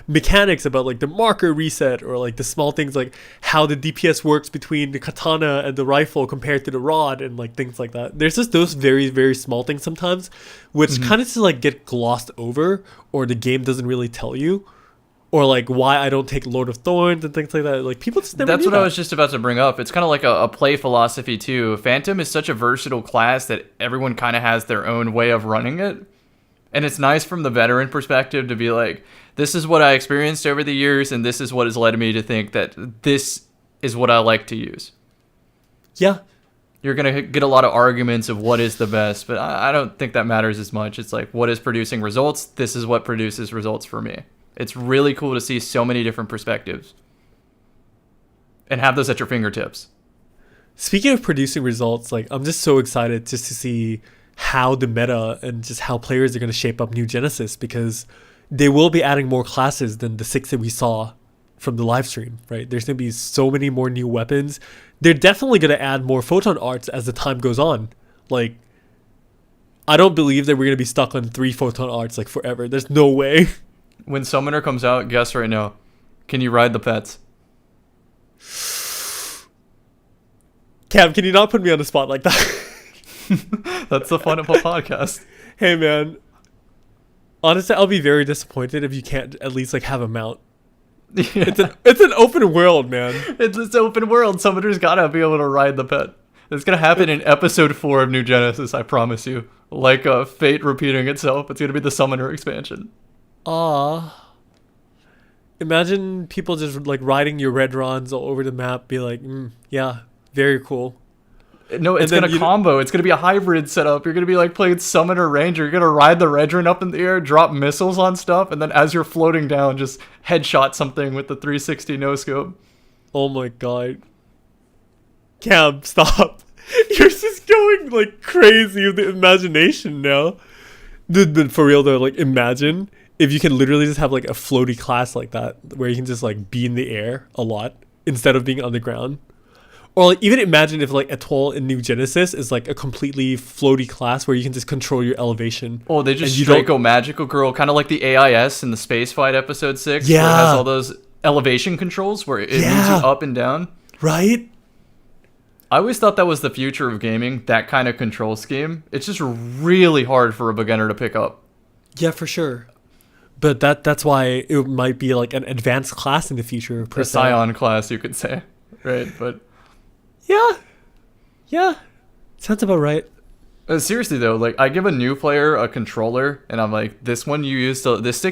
mechanics about like the marker reset or like the small things like how the DPS works between the katana and the rifle compared to the rod and like things like that. There's just those very, very small things sometimes which kind of just like get glossed over, or the game doesn't really tell you. Or like why I don't take Lord of Thorns and things like that. Like people just never. That's knew what that. I was just about to bring up. It's kind of like a play philosophy too. Phantom is such a versatile class that everyone kind of has their own way of running it. And it's nice from the veteran perspective to be like, this is what I experienced over the years, and this is what has led me to think that this is what I like to use. Yeah. You're going to get a lot of arguments of what is the best, but I don't think that matters as much. It's like, what is producing results? This is what produces results for me. It's really cool to see so many different perspectives and have those at your fingertips. Speaking of producing results, like I'm just so excited just to see how the meta and just how players are going to shape up New Genesis, because they will be adding more classes than the 6 that we saw from the live stream, right? There's going to be so many more new weapons. They're definitely going to add more photon arts as the time goes on. Like, I don't believe that we're going to be stuck on 3 photon arts like forever. There's no way. When Summoner comes out, guess right now. Can you ride the pets? Cam, can you not put me on the spot like that? That's the fun of a podcast. Hey, man. Honestly, I'll be very disappointed if you can't at least like have a mount. Yeah. It's an open world, man. It's open world. Summoner's gotta be able to ride the pet. It's gonna happen in episode 4 of New Genesis, I promise you. Like Fate repeating itself, it's gonna be the Summoner expansion. Imagine people just like riding your red rons all over the map, be like, yeah, very cool. No, it's gonna combo. It's gonna be a hybrid setup. You're gonna be like playing Summoner Ranger. You're gonna ride the Redron up in the air, drop missiles on stuff, and then as you're floating down, just headshot something with the 360 no scope. Oh my god. Cam, stop. You're just going like crazy with the imagination now. Dude, for real though, like imagine if you can literally just have like a floaty class like that, where you can just like be in the air a lot instead of being on the ground. Or like even imagine if like Atoll in New Genesis is like a completely floaty class where you can just control your elevation. Oh, they just straight go magical girl, kind of like the AIS in the Space Fight episode 6. Yeah. Where it has all those elevation controls where it moves you up and down. Right? I always thought that was the future of gaming, that kind of control scheme. It's just really hard for a beginner to pick up. Yeah, for sure. But that's why it might be like an advanced class in the future. A Scion class, you could say. Right, but... Yeah. Sounds about right. Seriously though, like I give a new player a controller and I'm like, this stick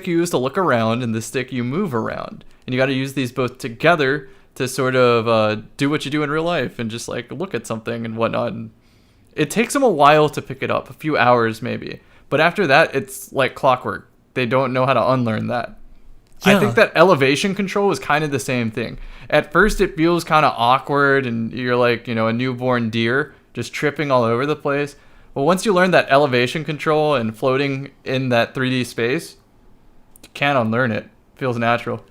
you use to look around and this stick you move around. And you got to use these both together to sort of do what you do in real life and just like look at something and whatnot. And it takes them a while to pick it up, a few hours maybe. But after that, it's like clockwork. They don't know how to unlearn that. Yeah. I think that elevation control is kind of the same thing. At first, it feels kind of awkward, and you're like, a newborn deer just tripping all over the place. But once you learn that elevation control and floating in that 3D space, you can't unlearn it. It feels natural.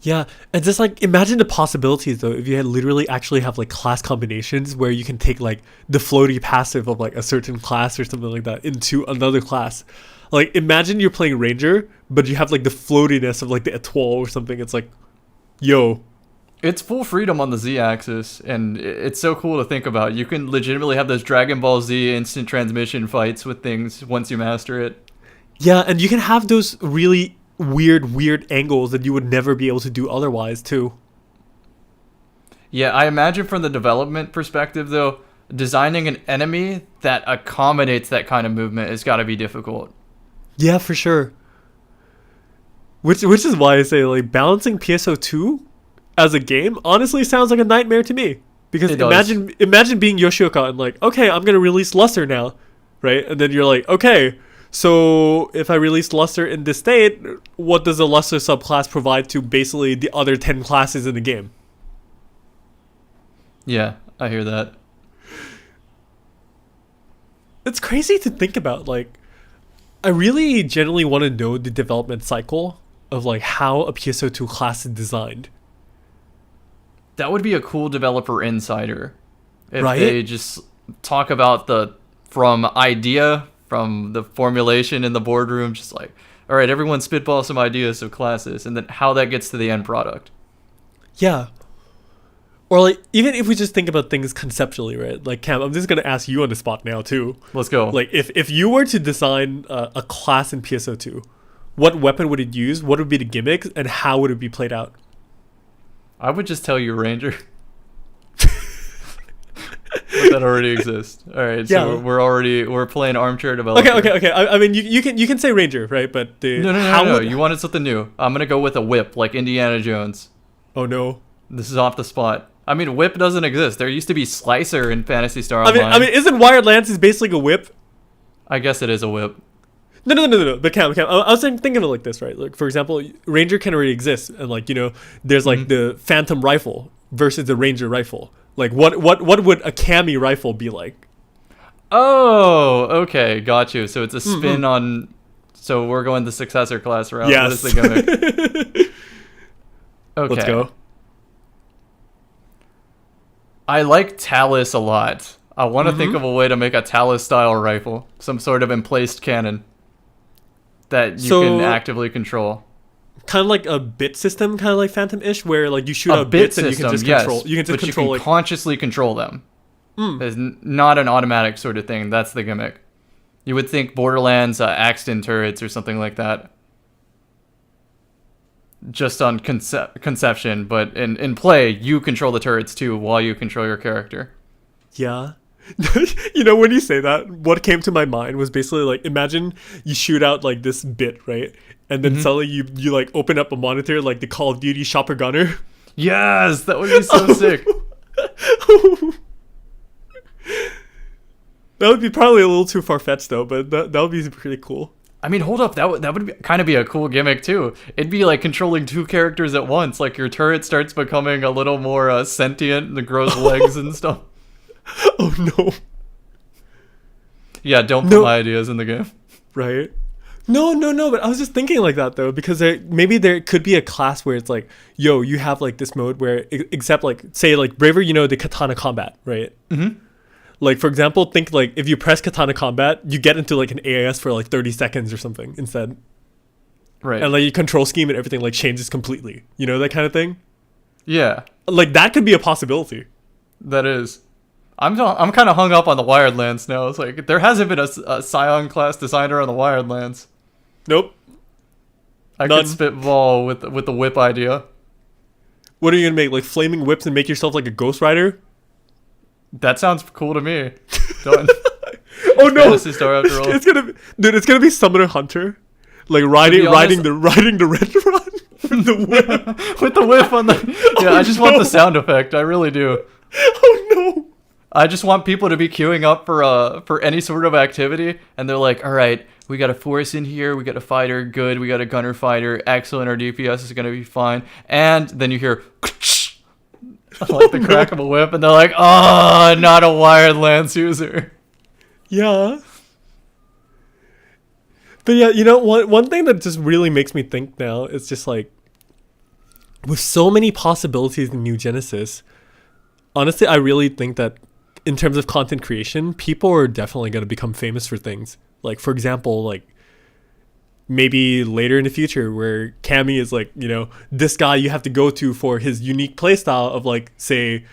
Yeah, and just like imagine the possibilities though if you had literally actually have like class combinations where you can take like the floaty passive of like a certain class or something like that into another class. Like imagine you're playing Ranger, but you have like the floatiness of like the Atoll or something. It's like, yo. It's full freedom on the Z-axis, and it's so cool to think about. You can legitimately have those Dragon Ball Z instant transmission fights with things once you master it. Yeah, and you can have those really weird angles that you would never be able to do otherwise too. Yeah, I imagine from the development perspective though, designing an enemy that accommodates that kind of movement has got to be difficult. Yeah, for sure. Which is why I say like balancing PSO2 as a game honestly sounds like a nightmare to me. Because imagine being Yoshioka and like, okay, I'm gonna release Luster now, right? And then you're like, okay, so if I release Luster in this state, what does the Luster subclass provide to basically the other 10 classes in the game? Yeah, I hear that. it's crazy to think about. Like, I really generally want to know the development cycle of like how a PSO2 class is designed. That would be a cool developer insider. If Right? they just talk about from idea, from the formulation in the boardroom, just like, all right, everyone spitball some ideas of classes, and then how that gets to the end product. Yeah. Or like, even if we just think about things conceptually, right? Like, Cam, I'm just going to ask you on the spot now too. Let's go. Like, if you were to design a class in PSO2, what weapon would it use? What would be the gimmicks? And how would it be played out? I would just tell you Ranger. But that already exists. All right, so Yeah. we're playing armchair developer. Okay. I mean, you can say Ranger, right? But No. You wanted something new. I'm gonna go with a whip, like Indiana Jones. Oh no. This is off the spot. I mean, whip doesn't exist. There used to be Slicer in Phantasy Star I Online. mean, isn't Wired Lance is basically a whip? I guess it is a whip. No. But Cam, I was thinking of it like this, right? Like, for example, Ranger can already exist, and like, there's like the Phantom rifle versus the Ranger rifle. Like, what would a Cammy rifle be like? Oh, okay, got you. So it's a spin on. So we're going the successor class route. Yes. What is the gimmick? Okay. Let's go. I like Talus a lot. I want to think of a way to make a Talus style rifle, some sort of emplaced cannon that you can actively control. Kind of like a bit system, kind of like Phantom-ish, where like you shoot out bits and you can just control. You can just control. You can consciously control them. It's not an automatic sort of thing. That's the gimmick. You would think Borderlands Axton turrets or something like that. Just on conception, but in play, you control the turrets too while you control your character. Yeah. When you say that, what came to my mind was basically like, imagine you shoot out like this bit, right? And then suddenly you like open up a monitor like the Call of Duty Shopper Gunner. Yes, that would be so sick. That would be probably a little too far-fetched though, but that would be pretty cool. I mean, hold up, that would kind of be a cool gimmick too. It'd be like controlling two characters at once. Like your turret starts becoming a little more sentient and grows legs and stuff. Oh no. Yeah, don't put my ideas in the game. Right? No, but I was just thinking like that though, because maybe there could be a class where it's like, yo, you have like this mode where, except like, say like Braver, the katana combat, right? Mm-hmm. Like, for example, think like if you press katana combat, you get into like an AIS for like 30 seconds or something instead. Right. And like your control scheme and everything like changes completely. That kind of thing? Yeah. Like that could be a possibility. That is. I'm kind of hung up on the Wired Lance now. It's like there hasn't been a Scion class designer on the Wired Lance. Nope. I could spitball with the whip idea. What are you gonna make? Like flaming whips and make yourself like a Ghost Rider? That sounds cool to me. Done. Oh no! Phantasy Star after all. It's gonna be Summoner Hunter, like riding the red run with the whip. With the whip on the. Yeah, I just want the sound effect. I really do. Oh no! I just want people to be queuing up for any sort of activity, and they're like, all right, we got a force in here, we got a fighter, good, we got a gunner fighter, excellent, our DPS is gonna be fine, and then you hear like the crack of a whip, and they're like, oh, not a Wired Lance user. Yeah. But yeah, one thing that just really makes me think now is just like, with so many possibilities in New Genesis, honestly, I really think that in terms of content creation, people are definitely going to become famous for things. Like, for example, like maybe later in the future where Cammy is like, this guy you have to go to for his unique playstyle of like, say,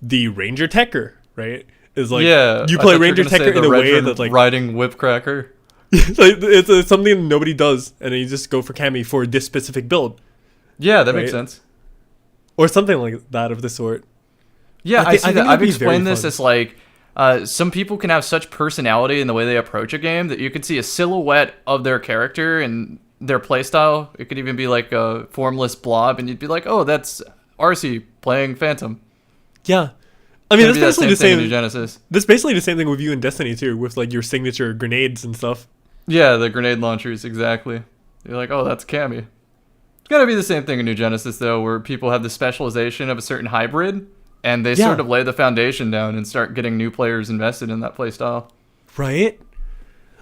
the Ranger Techer, right? Is like, you play Ranger Techer in a way that like riding whip cracker. Like, it's something nobody does, and then you just go for Cammy for this specific build. Yeah, that makes sense. Or something like that of the sort. Yeah, I see that. I've explained this as like, some people can have such personality in the way they approach a game that you can see a silhouette of their character and their playstyle. It could even be like a formless blob, and you'd be like, oh, that's RC playing Phantom. Yeah. I mean, that's basically the same thing in New Genesis. That's basically the same thing with you in Destiny too, with like your signature grenades and stuff. Yeah, the grenade launchers, exactly. You're like, oh, that's Cammy. It's gotta be the same thing in New Genesis though, where people have the specialization of a certain hybrid, and they sort of lay the foundation down and start getting new players invested in that playstyle. Right?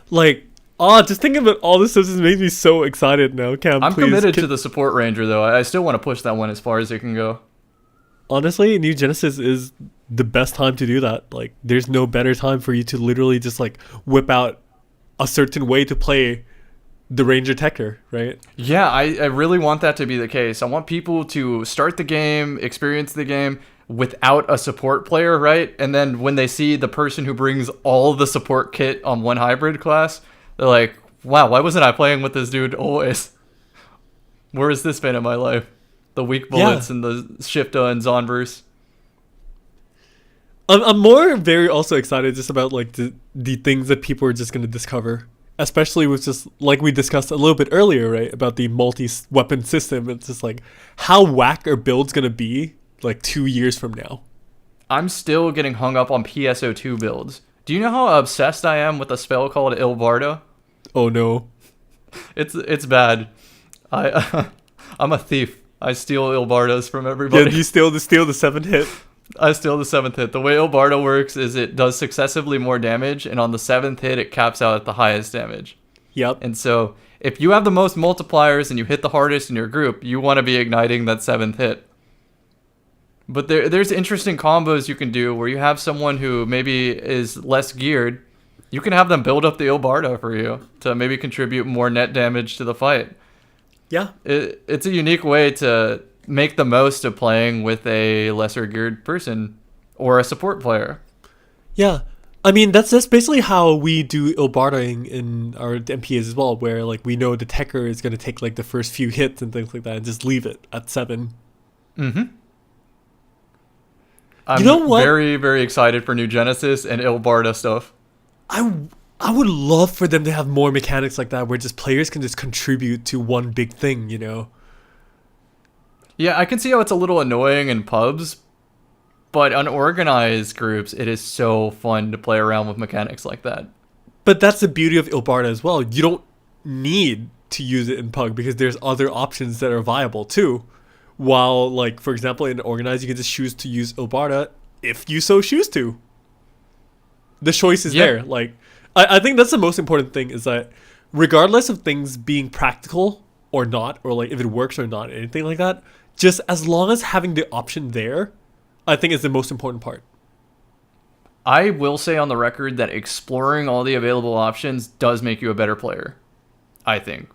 Like, just thinking about all this stuff just makes me so excited now. Cam, I'm please. committed to the support ranger, though. I still want to push that one as far as it can go. Honestly, New Genesis is the best time to do that. Like, there's no better time for you to literally just, like, whip out a certain way to play the Ranger Techer, right? Yeah, I really want that to be the case. I want people to start the game, experience the game without a support player, right? And then when they see the person who brings all the support kit on one hybrid class, they're like, wow, why wasn't I playing with this dude always? Where has this been in my life? The weak bullets and the Shifta and Zonverse. I'm more very also excited just about like the things that people are just going to discover, especially with just like we discussed a little bit earlier, right, about the multi-weapon system. It's just like how whack our build's going to be like 2 years from now. I'm still getting hung up on PSO2 builds. Do you know how obsessed I am with a spell called Ilbarda? Oh no. It's bad. I'm a thief. I steal Ilbardas from everybody. Yeah, you steal the 7th hit. I steal the 7th hit. The way Ilbarda works is it does successively more damage, and on the 7th hit, it caps out at the highest damage. Yep. And so, if you have the most multipliers and you hit the hardest in your group, you want to be igniting that 7th hit. But there's interesting combos you can do where you have someone who maybe is less geared. You can have them build up the Ilbarda for you to maybe contribute more net damage to the fight. Yeah. It's a unique way to make the most of playing with a lesser geared person or a support player. Yeah. I mean, that's basically how we do Ilbardaing in our MPAs as well, where like we know the Techer is going to take like the first few hits and things like that and just leave it at 7. Mm-hmm. I'm you know what? very, very excited for New Genesis and Ilbarda stuff. I would love for them to have more mechanics like that where just players can just contribute to one big thing, you know? Yeah, I can see how it's a little annoying in pubs, but unorganized groups, it is so fun to play around with mechanics like that. But that's the beauty of Ilbarda as well. You don't need to use it in pug because there's other options that are viable too. While, like, for example, in organized, you can just choose to use Ilbarda if you so choose to. The choice is there. Like, I think that's the most important thing is that regardless of things being practical or not, or like if it works or not, anything like that, just as long as having the option there, I think is the most important part. I will say on the record that exploring all the available options does make you a better player, I think.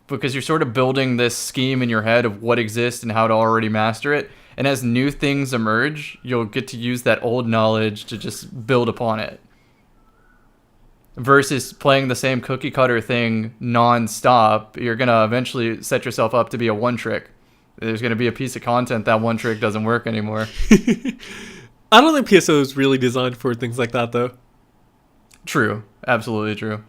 Because you're sort of building this scheme in your head of what exists and how to already master it. And as new things emerge, you'll get to use that old knowledge to just build upon it. Versus playing the same cookie cutter thing non-stop, you're going to eventually set yourself up to be a one-trick. There's going to be a piece of content that one trick doesn't work anymore. I don't think PSO is really designed for things like that, though. True. Absolutely true.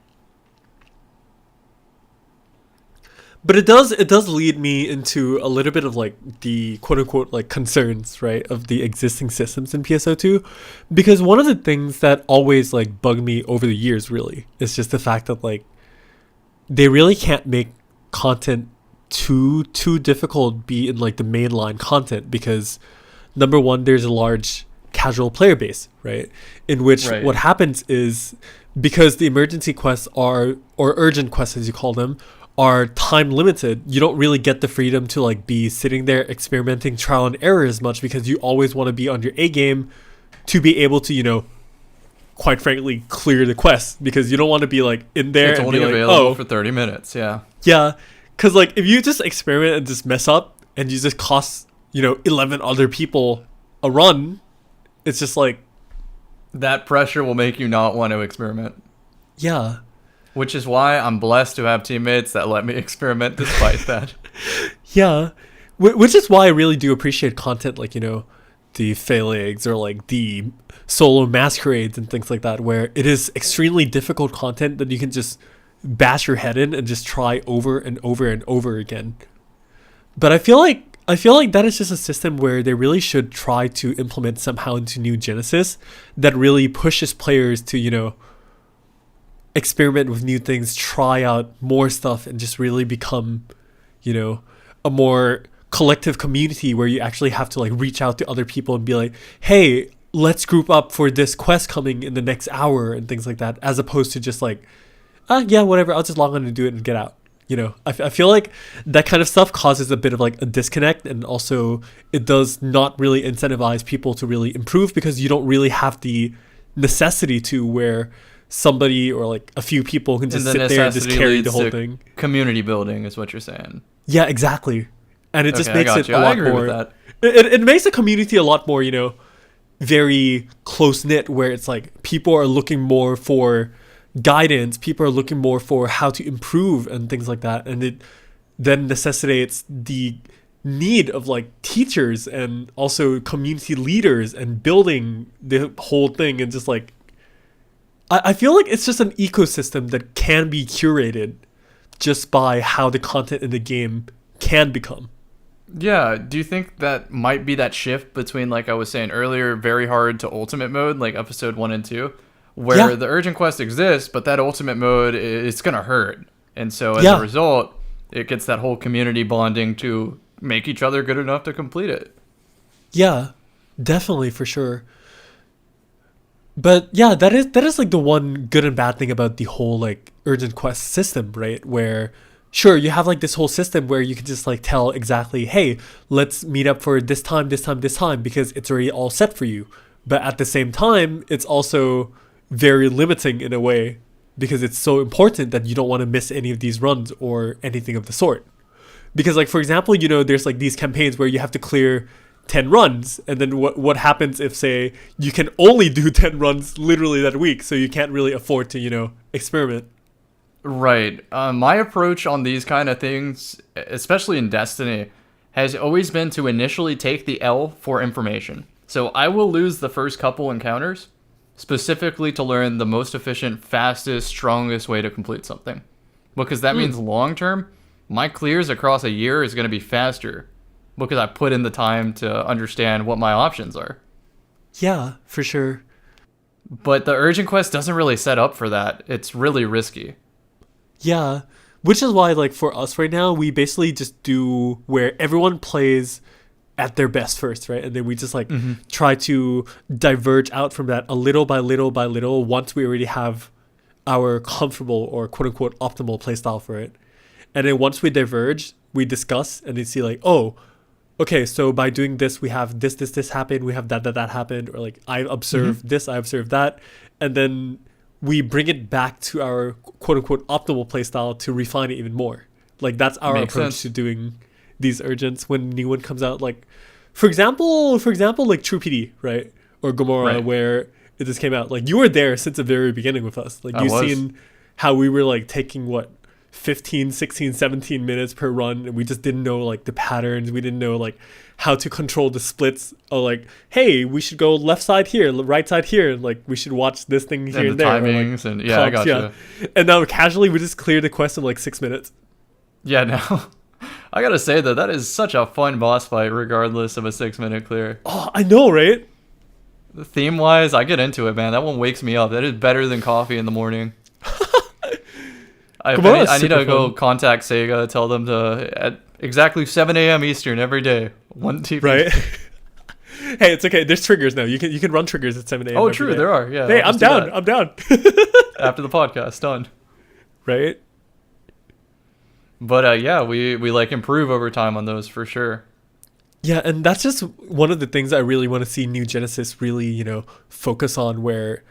But it does lead me into a little bit of like the quote unquote like concerns, right, of the existing systems in PSO2, because one of the things that always like bugged me over the years really is just the fact that like they really can't make content too difficult be in like the mainline content because number one, there's a large casual player base, right, in which what happens is because the emergency quests are, or urgent quests as you call them, are time limited, you don't really get the freedom to like be sitting there experimenting trial and error as much because you always want to be on your A game to be able to, you know, quite frankly, clear the quest because you don't want to be like in there it's and only be like, available for 30 minutes. Yeah. Because like if you just experiment and just mess up and you just cost, you know, 11 other people a run, it's just like that pressure will make you not want to experiment. Yeah. Which is why I'm blessed to have teammates that let me experiment despite that. Yeah. Which is why I really do appreciate content like, you know, the fail eggs or like the solo masquerades and things like that, where it is extremely difficult content that you can just bash your head in and just try over and over and over again. But I feel like that is just a system where they really should try to implement somehow into New Genesis that really pushes players to, you know, experiment with new things, try out more stuff, and just really become, you know, a more collective community where you actually have to like reach out to other people and be like, hey, let's group up for this quest coming in the next hour and things like that, as opposed to just like, yeah, whatever, I'll just log on and do it and get out. You know, I feel like that kind of stuff causes a bit of like a disconnect, and also it does not really incentivize people to really improve, because you don't really have the necessity to, where somebody or like a few people can just sit there and just carry the whole thing. Community building is what you're saying. Yeah, exactly. And it just makes it a I lot agree more. with that. It makes the community a lot more, you know, very close knit, where it's like people are looking more for guidance, people are looking more for how to improve and things like that, and it then necessitates the need of like teachers and also community leaders and building the whole thing. And just like I feel like it's just an ecosystem that can be curated just by how the content in the game can become. Yeah, do you think that might be that shift between, like I was saying earlier, very hard to ultimate mode, like episode 1 and 2, where the urgent quest exists, but that ultimate mode, it's going to hurt. And so as a result, it gets that whole community bonding to make each other good enough to complete it. Yeah, definitely, for sure. But yeah, that is like the one good and bad thing about the whole like urgent quest system, right? Where sure, you have like this whole system where you can just like tell exactly, hey, let's meet up for this time, because it's already all set for you. But at the same time, it's also very limiting in a way, because it's so important that you don't want to miss any of these runs or anything of the sort. Because like, for example, you know, there's like these campaigns where you have to clear 10 runs, and then what happens if, say, you can only do 10 runs literally that week, so you can't really afford to, you know, experiment. Right. My approach on these kind of things, especially in Destiny, has always been to initially take the L for information. So I will lose the first couple encounters specifically to learn the most efficient, fastest, strongest way to complete something. Because that means long term, my clears across a year is going to be faster, because I put in the time to understand what my options are. Yeah, for sure. But the urgent quest doesn't really set up for that. It's really risky. Yeah, which is why, like, for us right now, we basically just do where everyone plays at their best first, right? And then we just like try to diverge out from that a little by little by little once we already have our comfortable or quote unquote optimal playstyle for it. And then once we diverge, we discuss and then see like, oh, okay, so by doing this, we have this happened, we have that happened, or like I observed this, I observed that, and then we bring it back to our quote unquote optimal playstyle to refine it even more. Like that's our approach to doing these urgents when new one comes out. Like, for example, like True PD, right, or Gomorrah, where it just came out. Like you were there since the very beginning with us. Like you've seen how we were like taking what 15, 16, 17 minutes per run, and we just didn't know like the patterns. We didn't know like how to control the splits, or like, hey, we should go left side here, right side here, and like we should watch this thing here and the there, timings, or, like, and I gotcha. And now casually we just clear the quest in like 6 minutes. Yeah, no. I gotta say though, that is such a fun boss fight regardless of a 6-minute clear. Oh, I know, right? Theme wise, I get into it, man. That one wakes me up. That is better than coffee in the morning. I need to go contact SEGA, tell them to at exactly 7 a.m. Eastern every day. 1 TV. Right. Hey, it's okay. There's triggers now. You can run triggers at 7 a.m. Oh, true. There are. Yeah. Hey, I'm down. After the podcast, done. Right. But yeah, we like improve over time on those for sure. Yeah, and that's just one of the things I really want to see New Genesis really, you know, focus on, where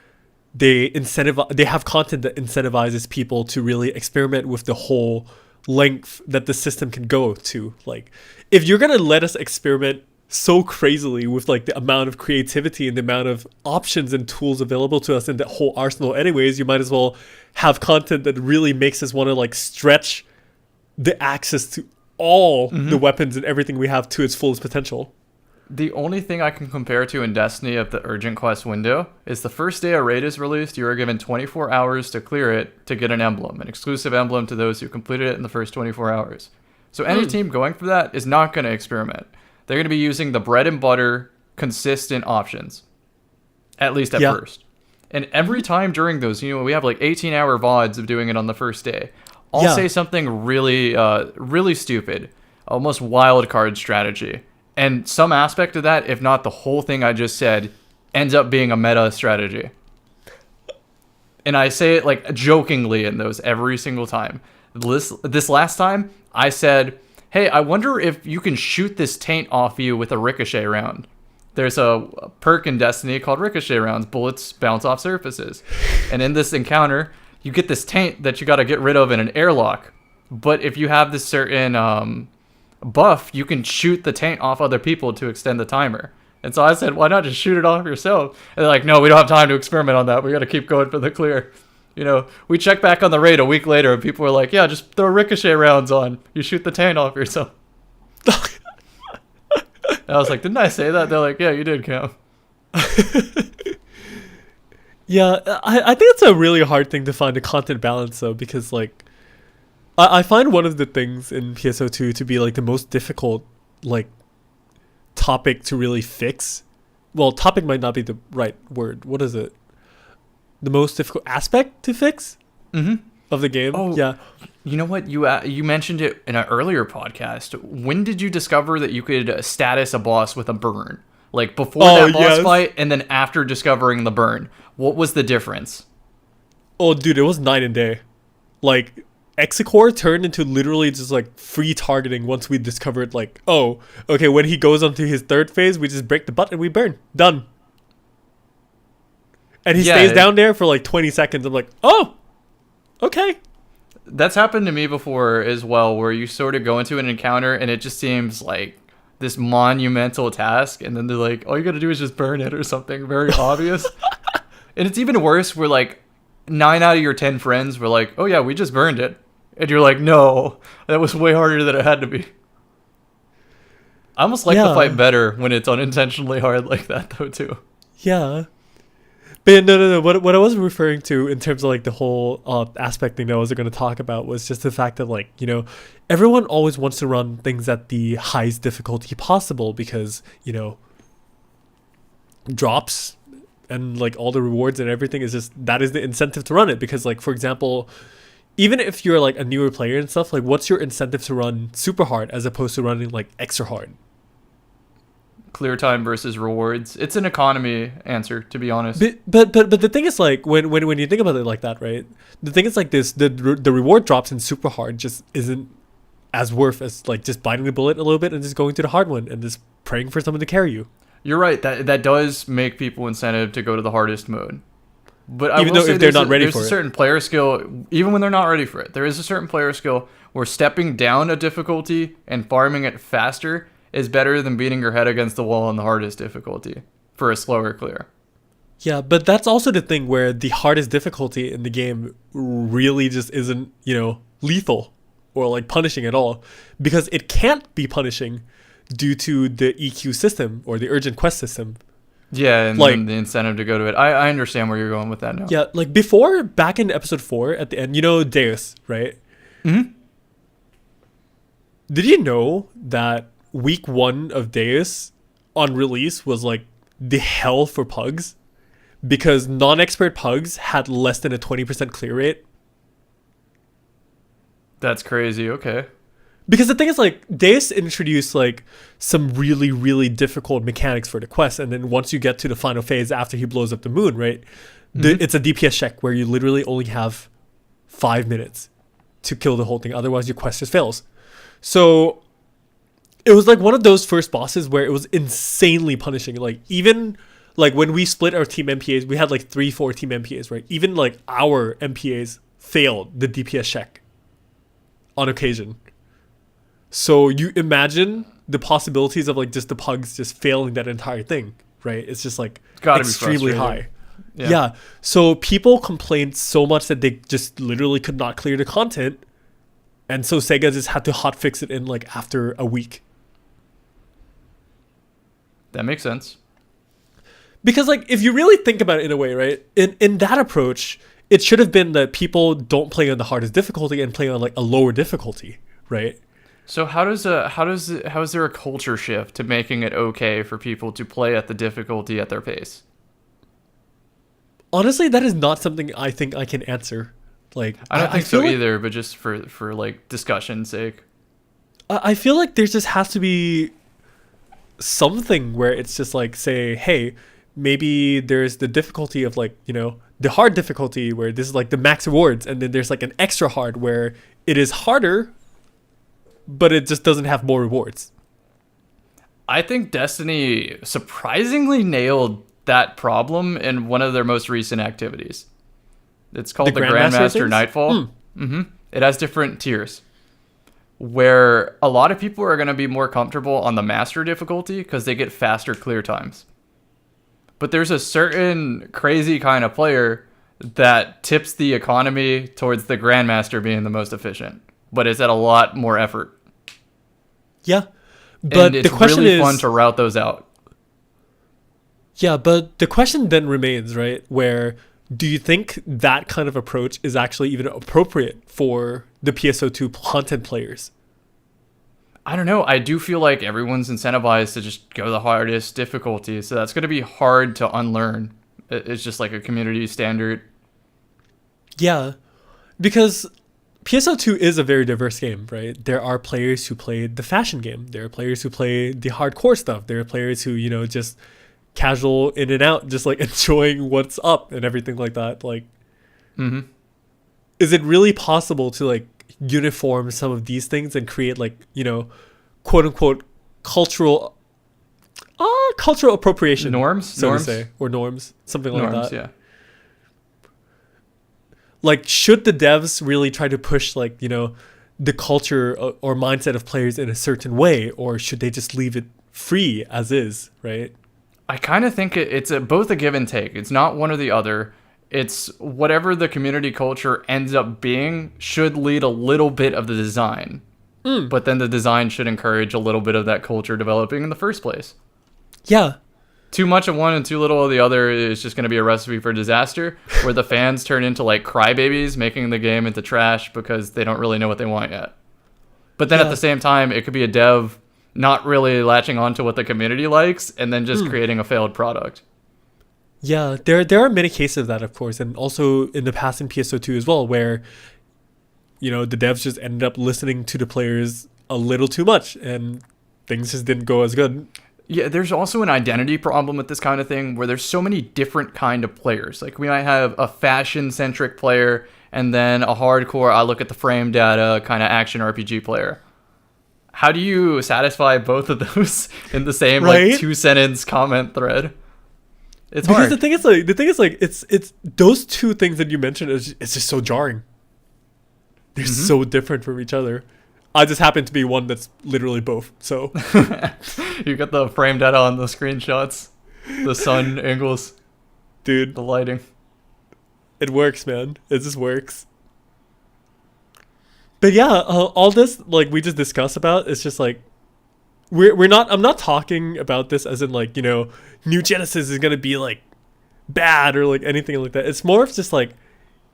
they have content that incentivizes people to really experiment with the whole length that the system can go to. Like, if you're gonna let us experiment so crazily with like the amount of creativity and the amount of options and tools available to us in that whole arsenal anyways, you might as well have content that really makes us want to like stretch the access to all the weapons and everything we have to its fullest potential. The only thing I can compare to in Destiny of the urgent quest window is the first day a raid is released, you are given 24 hours to clear it to get an emblem, an exclusive emblem to those who completed it in the first 24 hours. So any team going for that is not going to experiment. They're going to be using the bread and butter, consistent options, at least at first. And every time during those, you know, we have like 18-hour VODs of doing it on the first day. I'll say something really, really stupid, almost wild card strategy. And some aspect of that, if not the whole thing I just said, ends up being a meta strategy. And I say it like jokingly in those every single time. This last time, I said, hey, I wonder if you can shoot this taint off you with a ricochet round. There's a perk in Destiny called ricochet rounds. Bullets bounce off surfaces. And in this encounter, you get this taint that you got to get rid of in an airlock. But if you have this certain buff, you can shoot the taint off other people to extend the timer. And so I said, why not just shoot it off yourself? And they're like, no, we don't have time to experiment on that. We got to keep going for the clear. You know, we checked back on the raid a week later and people were like, yeah, just throw ricochet rounds on. You shoot the taint off yourself. And I was like, didn't I say that? They're like, yeah, you did, Cam. Yeah, I think it's a really hard thing to find a content balance though, because like I find one of the things in PSO2 to be like the most difficult like topic to really fix. Well, topic might not be the right word. What is it? The most difficult aspect to fix of the game. Oh, yeah. You know what? You mentioned it in an earlier podcast. When did you discover that you could status a boss with a burn? Like before that boss fight and then after discovering the burn. What was the difference? Oh, dude, it was night and day. Like, Execore turned into literally just like free targeting once we discovered like, oh, okay, when he goes onto his third phase, we just break the button and we burn. Done. And he stays down there for like 20 seconds. I'm like, oh, okay. That's happened to me before as well, where you sort of go into an encounter and it just seems like this monumental task. And then they're like, all you got to do is just burn it or something very obvious. And it's even worse where like 9 out of your 10 friends were like, oh yeah, we just burned it. And you're like, no, that was way harder than it had to be. I almost like the fight better when it's unintentionally hard like that though too. Yeah. But no. What I was referring to in terms of like the whole aspect thing that I was going to talk about was just the fact that like, you know, everyone always wants to run things at the highest difficulty possible because, you know, drops and like all the rewards and everything is just, that is the incentive to run it. Because like, for example, even if you're like a newer player and stuff, like what's your incentive to run super hard as opposed to running like extra hard? Clear time versus rewards. It's an economy answer, to be honest. But the thing is like when you think about it like that, right? The thing is like this, the reward drops in super hard just isn't as worth as like just biting the bullet a little bit and just going to the hard one and just praying for someone to carry you. You're right. That does make people incentive to go to the hardest mode. But even though if they're not ready for it. There's a certain player skill, even when they're not ready for it. There is a certain player skill where stepping down a difficulty and farming it faster is better than beating your head against the wall on the hardest difficulty for a slower clear. Yeah, but that's also the thing where the hardest difficulty in the game really just isn't, you know, lethal or like punishing at all because it can't be punishing due to the EQ system or the urgent quest system. Yeah, and like, then the incentive to go to it. I understand where you're going with that now. Yeah, like before, back in episode 4 at the end, you know Deus, right? Mm-hmm. Did you know that week 1 of Deus on release was like the hell for pugs? Because non-expert pugs had less than a 20% clear rate. That's crazy, okay. Because the thing is, like, Deus introduced, like, some really, really difficult mechanics for the quest. And then once you get to the final phase after he blows up the moon, right? It's a DPS check where you literally only have 5 minutes to kill the whole thing. Otherwise, your quest just fails. So it was, like, one of those first bosses where it was insanely punishing. Like, even, like, when we split our team MPAs, we had, like, 3-4 team MPAs, right? Even, like, our MPAs failed the DPS check on occasion. So you imagine the possibilities of like just the pugs just failing that entire thing, right? It's just like extremely high. Yeah. So people complained so much that they just literally could not clear the content. And so SEGA just had to hotfix it in like after a week. That makes sense. Because like if you really think about it in a way, right? In that approach, it should have been that people don't play on the hardest difficulty and play on like a lower difficulty, right? So how is there a culture shift to making it okay for people to play at the difficulty at their pace? Honestly, that is not something I think I can answer. Like I don't think so either, but just for like discussion's sake. I feel like there just has to be something where it's just like say, hey, maybe there's the difficulty of like, the hard difficulty where this is like the max rewards, and then there's like an extra hard where it is harder, but it just doesn't have more rewards. I think Destiny surprisingly nailed that problem in one of their most recent activities. It's called the Grandmaster Nightfall. It has different tiers where a lot of people are going to be more comfortable on the master difficulty because they get faster clear times. But there's a certain crazy kind of player that tips the economy towards the Grandmaster being the most efficient, but it's at a lot more effort. Yeah, but and it's the question really is fun to route those out. Yeah, but the question then remains, right? Where do you think that kind of approach is actually even appropriate for the PSO2 content players? I don't know. I do feel like everyone's incentivized to just go the hardest difficulty, so that's going to be hard to unlearn. It's just like a community standard. Yeah, because PSO2 is a very diverse game, right? There are players who play the fashion game. There are players who play the hardcore stuff. There are players who, just casual in and out, just like enjoying what's up and everything like that. Like, is it really possible to like uniform some of these things and create like, quote unquote cultural appropriation norms, to say, or norms, something like that? Yeah. Like, should the devs really try to push like, the culture or mindset of players in a certain way, or should they just leave it free as is, right? I kind of think it's both a give and take. It's not one or the other. It's whatever the community culture ends up being should lead a little bit of the design. But then the design should encourage a little bit of that culture developing in the first place. Yeah. Too much of one and too little of the other is just going to be a recipe for disaster, where the fans turn into like crybabies, making the game into trash because they don't really know what they want yet. But then at the same time, it could be a dev not really latching on to what the community likes and then just creating a failed product. Yeah, there are many cases of that, of course, and also in the past in PSO2 as well, where the devs just ended up listening to the players a little too much and things just didn't go as good. Yeah, there's also an identity problem with this kind of thing where there's so many different kind of players. Like, we might have a fashion-centric player and then a hardcore, I look at the frame data kind of action RPG player. How do you satisfy both of those in the same like 2-sentence comment thread? It's hard. Because the thing is like it's those two things that you mentioned it's just so jarring. They're so different from each other. I just happen to be one that's literally both. So you got the frame data on the screenshots, the sun angles, dude, the lighting. It works, man. It just works. But yeah, all this like we just discussed about, it's just like we're not. I'm not talking about this as in like New Genesis is gonna be like bad or like anything like that. It's more of just like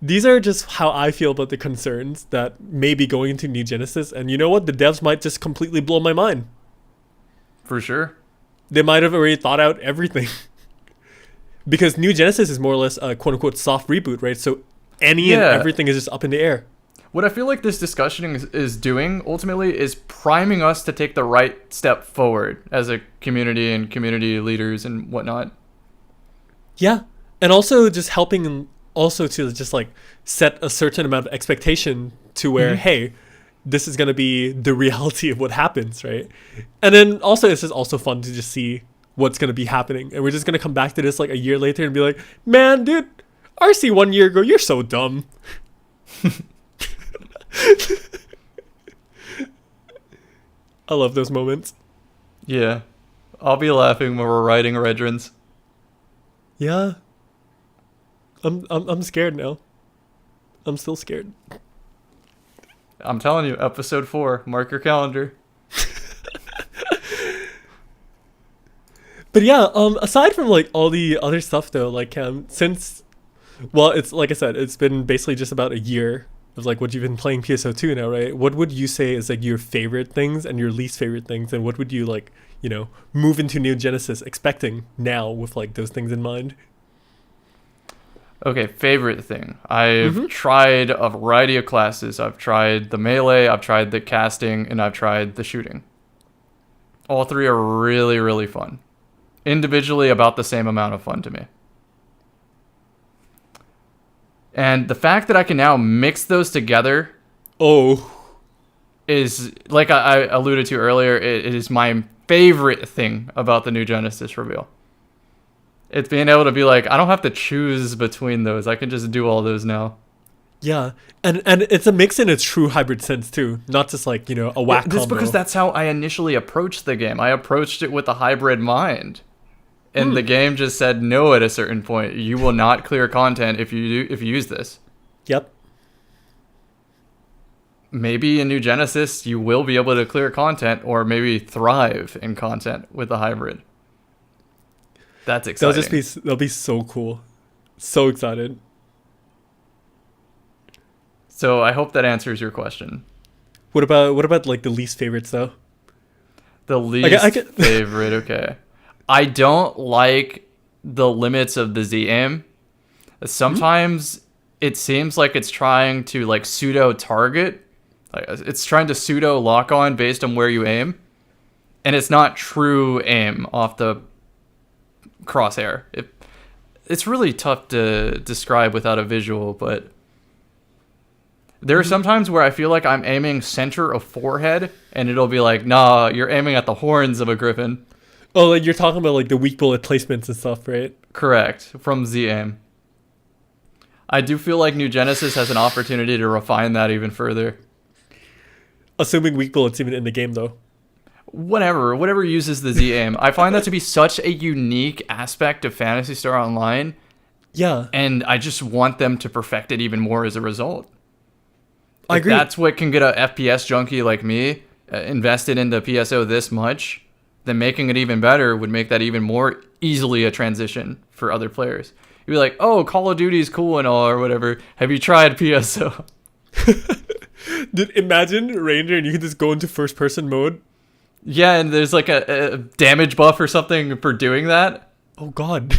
these are just how I feel about the concerns that may be going into New Genesis, and you know what? The devs might just completely blow my mind. For sure. They might have already thought out everything. Because New Genesis is more or less a quote unquote soft reboot, right? So and everything is just up in the air. What I feel like this discussion is doing ultimately is priming us to take the right step forward as a community and community leaders and whatnot. Yeah. And also just helping also to just like set a certain amount of expectation to where, hey, this is going to be the reality of what happens, right? And then also it's just also fun to just see what's going to be happening. And we're just going to come back to this like a year later and be like, man, dude, RC 1 year ago, you're so dumb. I love those moments. Yeah. I'll be laughing when we're writing Redrons. Yeah. I'm scared now. I'm still scared. I'm telling you, episode 4, mark your calendar. But yeah, aside from like all the other stuff though, like since it's like I said, it's been basically just about a year of like what you've been playing PSO2 now, right? What would you say is like your favorite things and your least favorite things, and what would you like, move into New Genesis expecting now with like those things in mind? Okay, favorite thing. I've tried a variety of classes. I've tried the melee, I've tried the casting, and I've tried the shooting. All three are really, really fun. individually about the same amount of fun to me. And the fact that I can now mix those together is, like I alluded to earlier, it is my favorite thing about the new Genesis reveal. It's being able to be like, I don't have to choose between those. I can just do all those now. Yeah, and it's a mix in its true hybrid sense too, not just like, you know, a whack combo. That's because that's how I initially approached the game. I approached it with a hybrid mind, and the game just said no at a certain point. You will not clear content if you use this. Yep. Maybe in New Genesis you will be able to clear content, or maybe thrive in content with a hybrid. That's exciting. That'll be so cool. So excited. So I hope that answers your question. What about like the least favorites though? The least favorite, okay. I don't like the limits of the Z aim. Sometimes it seems like it's trying to like pseudo target. Like it's trying to pseudo lock on based on where you aim. And it's not true aim off the crosshair. It's really tough to describe without a visual, but there are some times where I feel like I'm aiming center of forehead, and it'll be like, nah, you're aiming at the horns of a griffin. Oh, like you're talking about like the weak bullet placements and stuff, right? Correct, from Z-aim. I do feel like New Genesis has an opportunity to refine that even further. Assuming weak bullets even in the game, though. Whatever uses the Z-aim. I find that to be such a unique aspect of Phantasy Star Online. Yeah. And I just want them to perfect it even more as a result. I agree. That's what can get a FPS junkie like me invested into PSO this much. Then making it even better would make that even more easily a transition for other players. You'd be like, oh, Call of Duty's cool and all or whatever. Have you tried PSO? Dude, imagine Ranger and you can just go into first person mode. Yeah, and there's like a damage buff or something for doing that. Oh, God.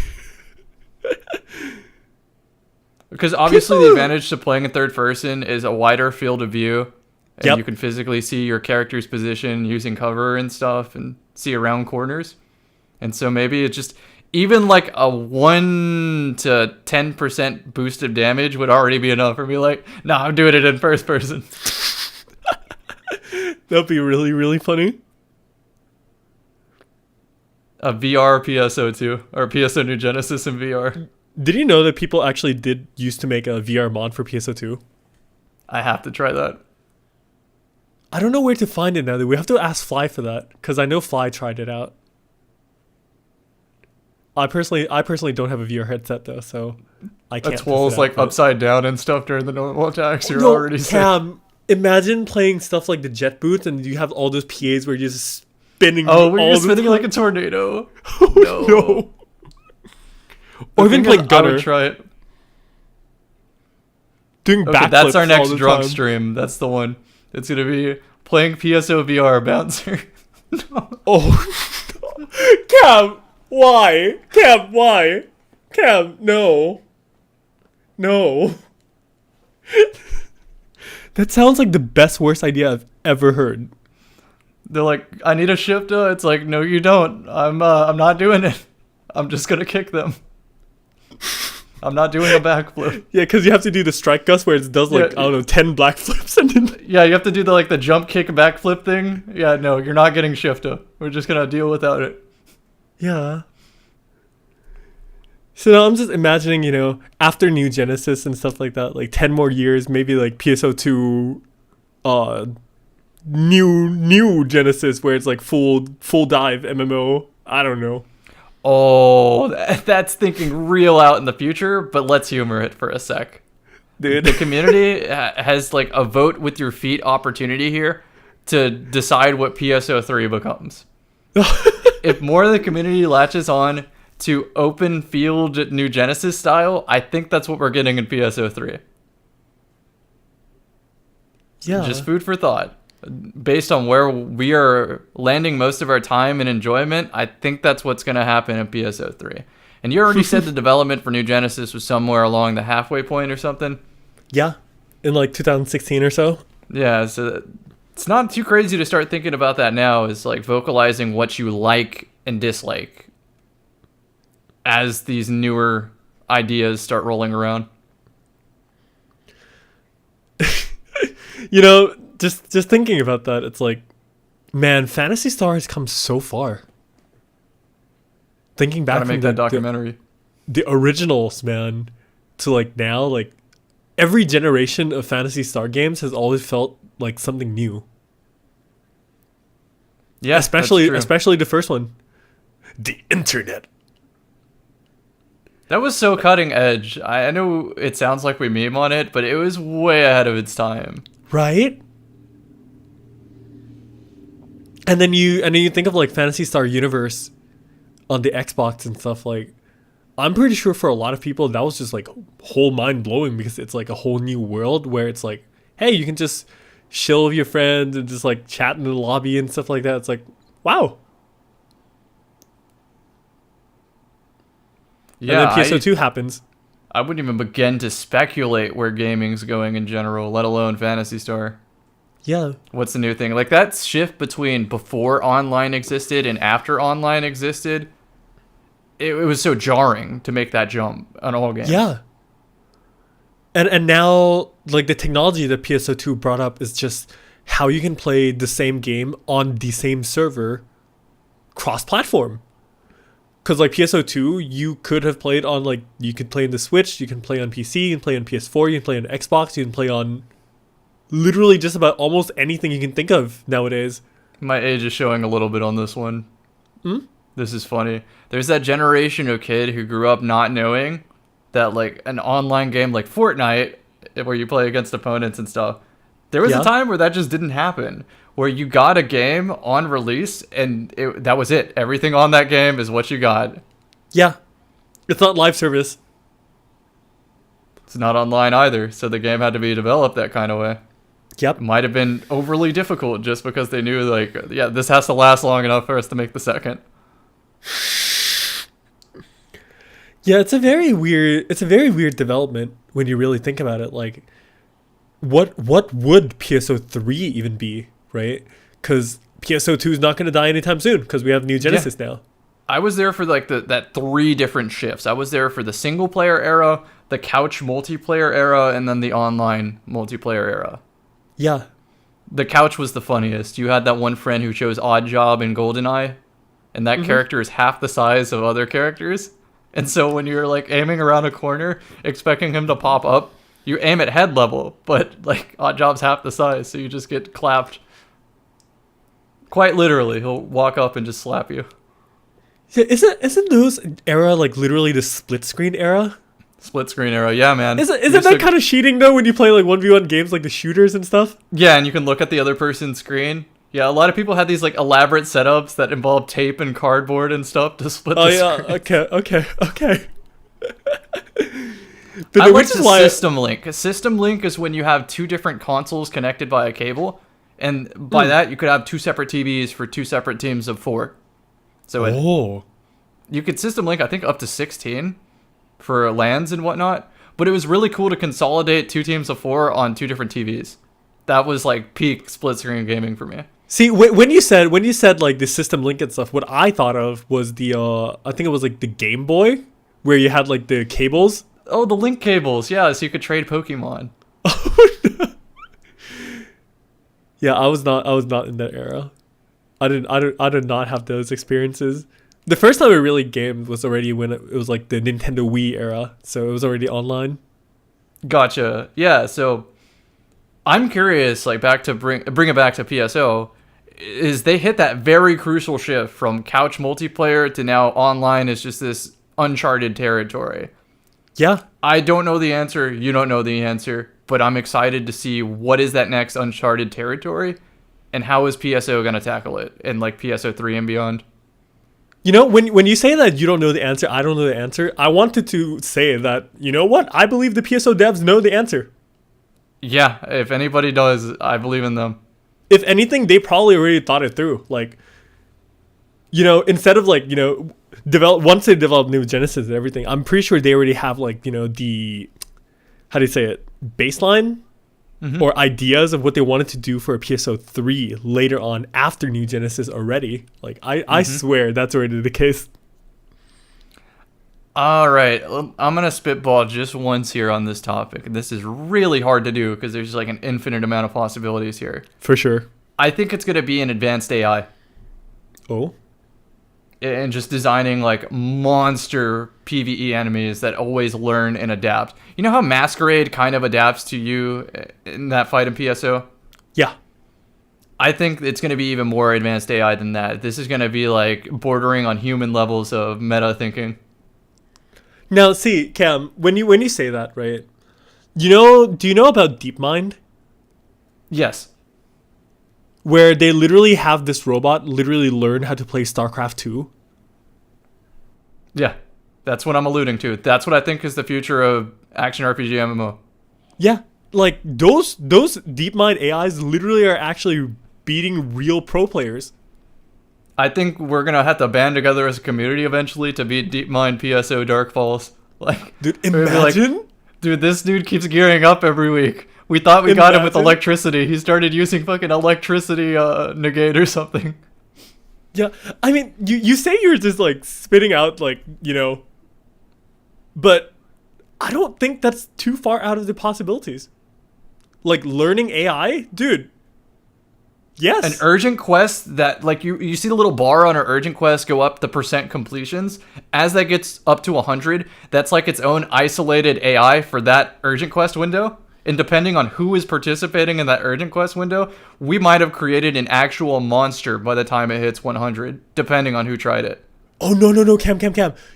Because obviously the advantage to playing in third person is a wider field of view. And you can physically see your character's position using cover and stuff and see around corners. And so maybe it's just even like a 1 to 10% boost of damage would already be enough for me. Like, nah, I'm doing it in first person. That'd be really, really funny. A VR PSO2 or PSO New Genesis in VR. Did you know that people actually did used to make a VR mod for PSO2? I have to try that. I don't know where to find it now. We have to ask Fly for that because I know Fly tried it out. I personally don't have a VR headset though, so I can't. That's walls like upside down and stuff during the normal attacks. You're already Cam, imagine playing stuff like the jet boots and you have all those PAs where you're just spinning. Oh, where you're spinning like a tornado. Oh, no. Or even playing Gunner. I would try it. Doing backflips. That's our next drunk time. stream. That's the one. It's gonna be playing PSO VR bouncer. No. Oh, Cam, why? Cam, why? Cam, no. That sounds like the best worst idea I've ever heard. They're like, I need a shifter. It's like, no, you don't. I'm not doing it. I'm just gonna kick them. I'm not doing a backflip. Yeah, because you have to do the strike gust where it does like, I don't know, 10 black flips. And then yeah, you have to do the jump kick backflip thing. Yeah, no, you're not getting shifter. We're just going to deal without it. Yeah. So now I'm just imagining, you know, after New Genesis and stuff like that, like 10 more years, maybe like PSO2 new Genesis where it's like full dive MMO. I don't know. Oh, that's thinking real out in the future, but let's humor it for a sec. Dude. The community has like a vote with your feet opportunity here to decide what PSO3 becomes. If more of the community latches on to open field New Genesis style, I think that's what we're getting in PSO3. Yeah. Just food for thought. Based on where we are landing most of our time and enjoyment, I think that's what's going to happen in PSO3. And you already said the development for New Genesis was somewhere along the halfway point or something? Yeah, in like 2016 or so. Yeah, so it's not too crazy to start thinking about that now, is like vocalizing what you like and dislike as these newer ideas start rolling around. You know, just thinking about that, it's like, man, Phantasy Star has come so far. Thinking back Gotta make that documentary. The originals, man, to like now, like every generation of Phantasy Star games has always felt like something new. Yeah, especially the first one, the internet. That was so cutting edge. I know it sounds like we meme on it, but it was way ahead of its time. Right? And then you think of like Phantasy Star Universe on the Xbox and stuff. Like, I'm pretty sure for a lot of people that was just like whole mind blowing, because it's like a whole new world where it's like, hey, you can just chill with your friends and just like chat in the lobby and stuff like that. It's like, wow. Yeah, and then PSO2 happens. I wouldn't even begin to speculate where gaming's going in general, let alone Phantasy Star. Yeah. What's the new thing? Like, that shift between before online existed and after online existed, it was so jarring to make that jump on all games. Yeah. And now, like, the technology that PSO2 brought up is just how you can play the same game on the same server cross-platform. Because, like, PSO2, you could have played on, like, you could play on the Switch, you can play on PC, you can play on PS4, you can play on Xbox, you can play on literally just about almost anything you can think of nowadays. My age is showing a little bit on this one. Hmm? This is funny. There's that generation of kid who grew up not knowing that, like, an online game like Fortnite, where you play against opponents and stuff, there was a time where that just didn't happen, where you got a game on release and that was it. Everything on that game is what you got. Yeah. It's not live service. It's not online either, so the game had to be developed that kind of way. Yep. It might have been overly difficult just because they knew, like, yeah, this has to last long enough for us to make the second. Yeah, it's a very weird development when you really think about it. Like, what would PSO3 even be, right? Because PSO2 is not going to die anytime soon because we have New Genesis now. I was there for like that 3 different shifts. I was there for the single player era, the couch multiplayer era, and then the online multiplayer era. Yeah. The couch was the funniest. You had that one friend who chose Odd Job and GoldenEye, and that character is half the size of other characters. And so when you're like aiming around a corner, expecting him to pop up, you aim at head level, but like Odd Job's half the size, so you just get clapped. Quite literally, he'll walk up and just slap you. Yeah, isn't those era like literally the split screen era? Split screen era, yeah, man. Isn't that kind of cheating though when you play like 1v1 games like the shooters and stuff? Yeah, and you can look at the other person's screen. Yeah, a lot of people had these like elaborate setups that involve tape and cardboard and stuff to split the screen. Okay. I like the system link. A system link is when you have 2 different consoles connected by a cable, and by that you could have 2 separate TVs for 2 separate teams of 4. So you could system link, I think, up to 16 for LANs and whatnot. But it was really cool to consolidate 2 teams of 4 on 2 different TVs. That was like peak split screen gaming for me. See, when you said like the system link and stuff, what I thought of was the I think it was like the Game Boy, where you had like the cables. Oh, the link cables, yeah, so you could trade Pokemon. Yeah, I was not in that era. I did not have those experiences. The first time I really gamed was already when it was like the Nintendo Wii era, so it was already online. Gotcha. Yeah, so I'm curious, like, back to bring it back to PSO, is they hit that very crucial shift from couch multiplayer to now online is just this uncharted territory. Yeah. I don't know the answer, you don't know the answer, but I'm excited to see what is that next uncharted territory and how is PSO going to tackle it in like PSO3 and beyond. You know, when you say that you don't know the answer, I don't know the answer, I wanted to say that, you know what? I believe the PSO devs know the answer. Yeah, if anybody does, I believe in them. If anything, they probably already thought it through. Like, you know, instead of like, you know, once they develop New Genesis and everything, I'm pretty sure they already have like, you know, the, how do you say it, baseline or ideas of what they wanted to do for a PSO3 later on after New Genesis already. Like, I swear that's already the case. All right, I'm gonna spitball just once here on this topic. This is really hard to do because there's like an infinite amount of possibilities here. For sure. I think it's gonna be an advanced AI. Oh. And just designing like monster PvE enemies that always learn and adapt. You know how Masquerade kind of adapts to you in that fight in PSO? Yeah. I think it's going to be even more advanced AI than that. This is going to be like bordering on human levels of meta thinking. Now, see, Cam, when you say that, right? Do you know about DeepMind? Yes. Where they literally have this robot literally learn how to play StarCraft 2? Yeah. That's what I'm alluding to. That's what I think is the future of action RPG MMO. Yeah. Like those DeepMind AIs literally are actually beating real pro players. I think we're gonna have to band together as a community eventually to beat DeepMind PSO Dark Falls. Like, dude, imagine. Like, dude, this dude keeps gearing up every week. We thought we got him with electricity. He started using fucking electricity negate or something. Yeah, I mean, you say you're just like spitting out like but I don't think that's too far out of the possibilities. Like learning AI, dude. Yes. An urgent quest that, like, you see the little bar on our urgent quest go up the percent completions. As that gets up to 100, that's like its own isolated AI for that urgent quest window. And depending on who is participating in that urgent quest window, we might have created an actual monster by the time it hits 100, depending on who tried it. Oh, no, Cam.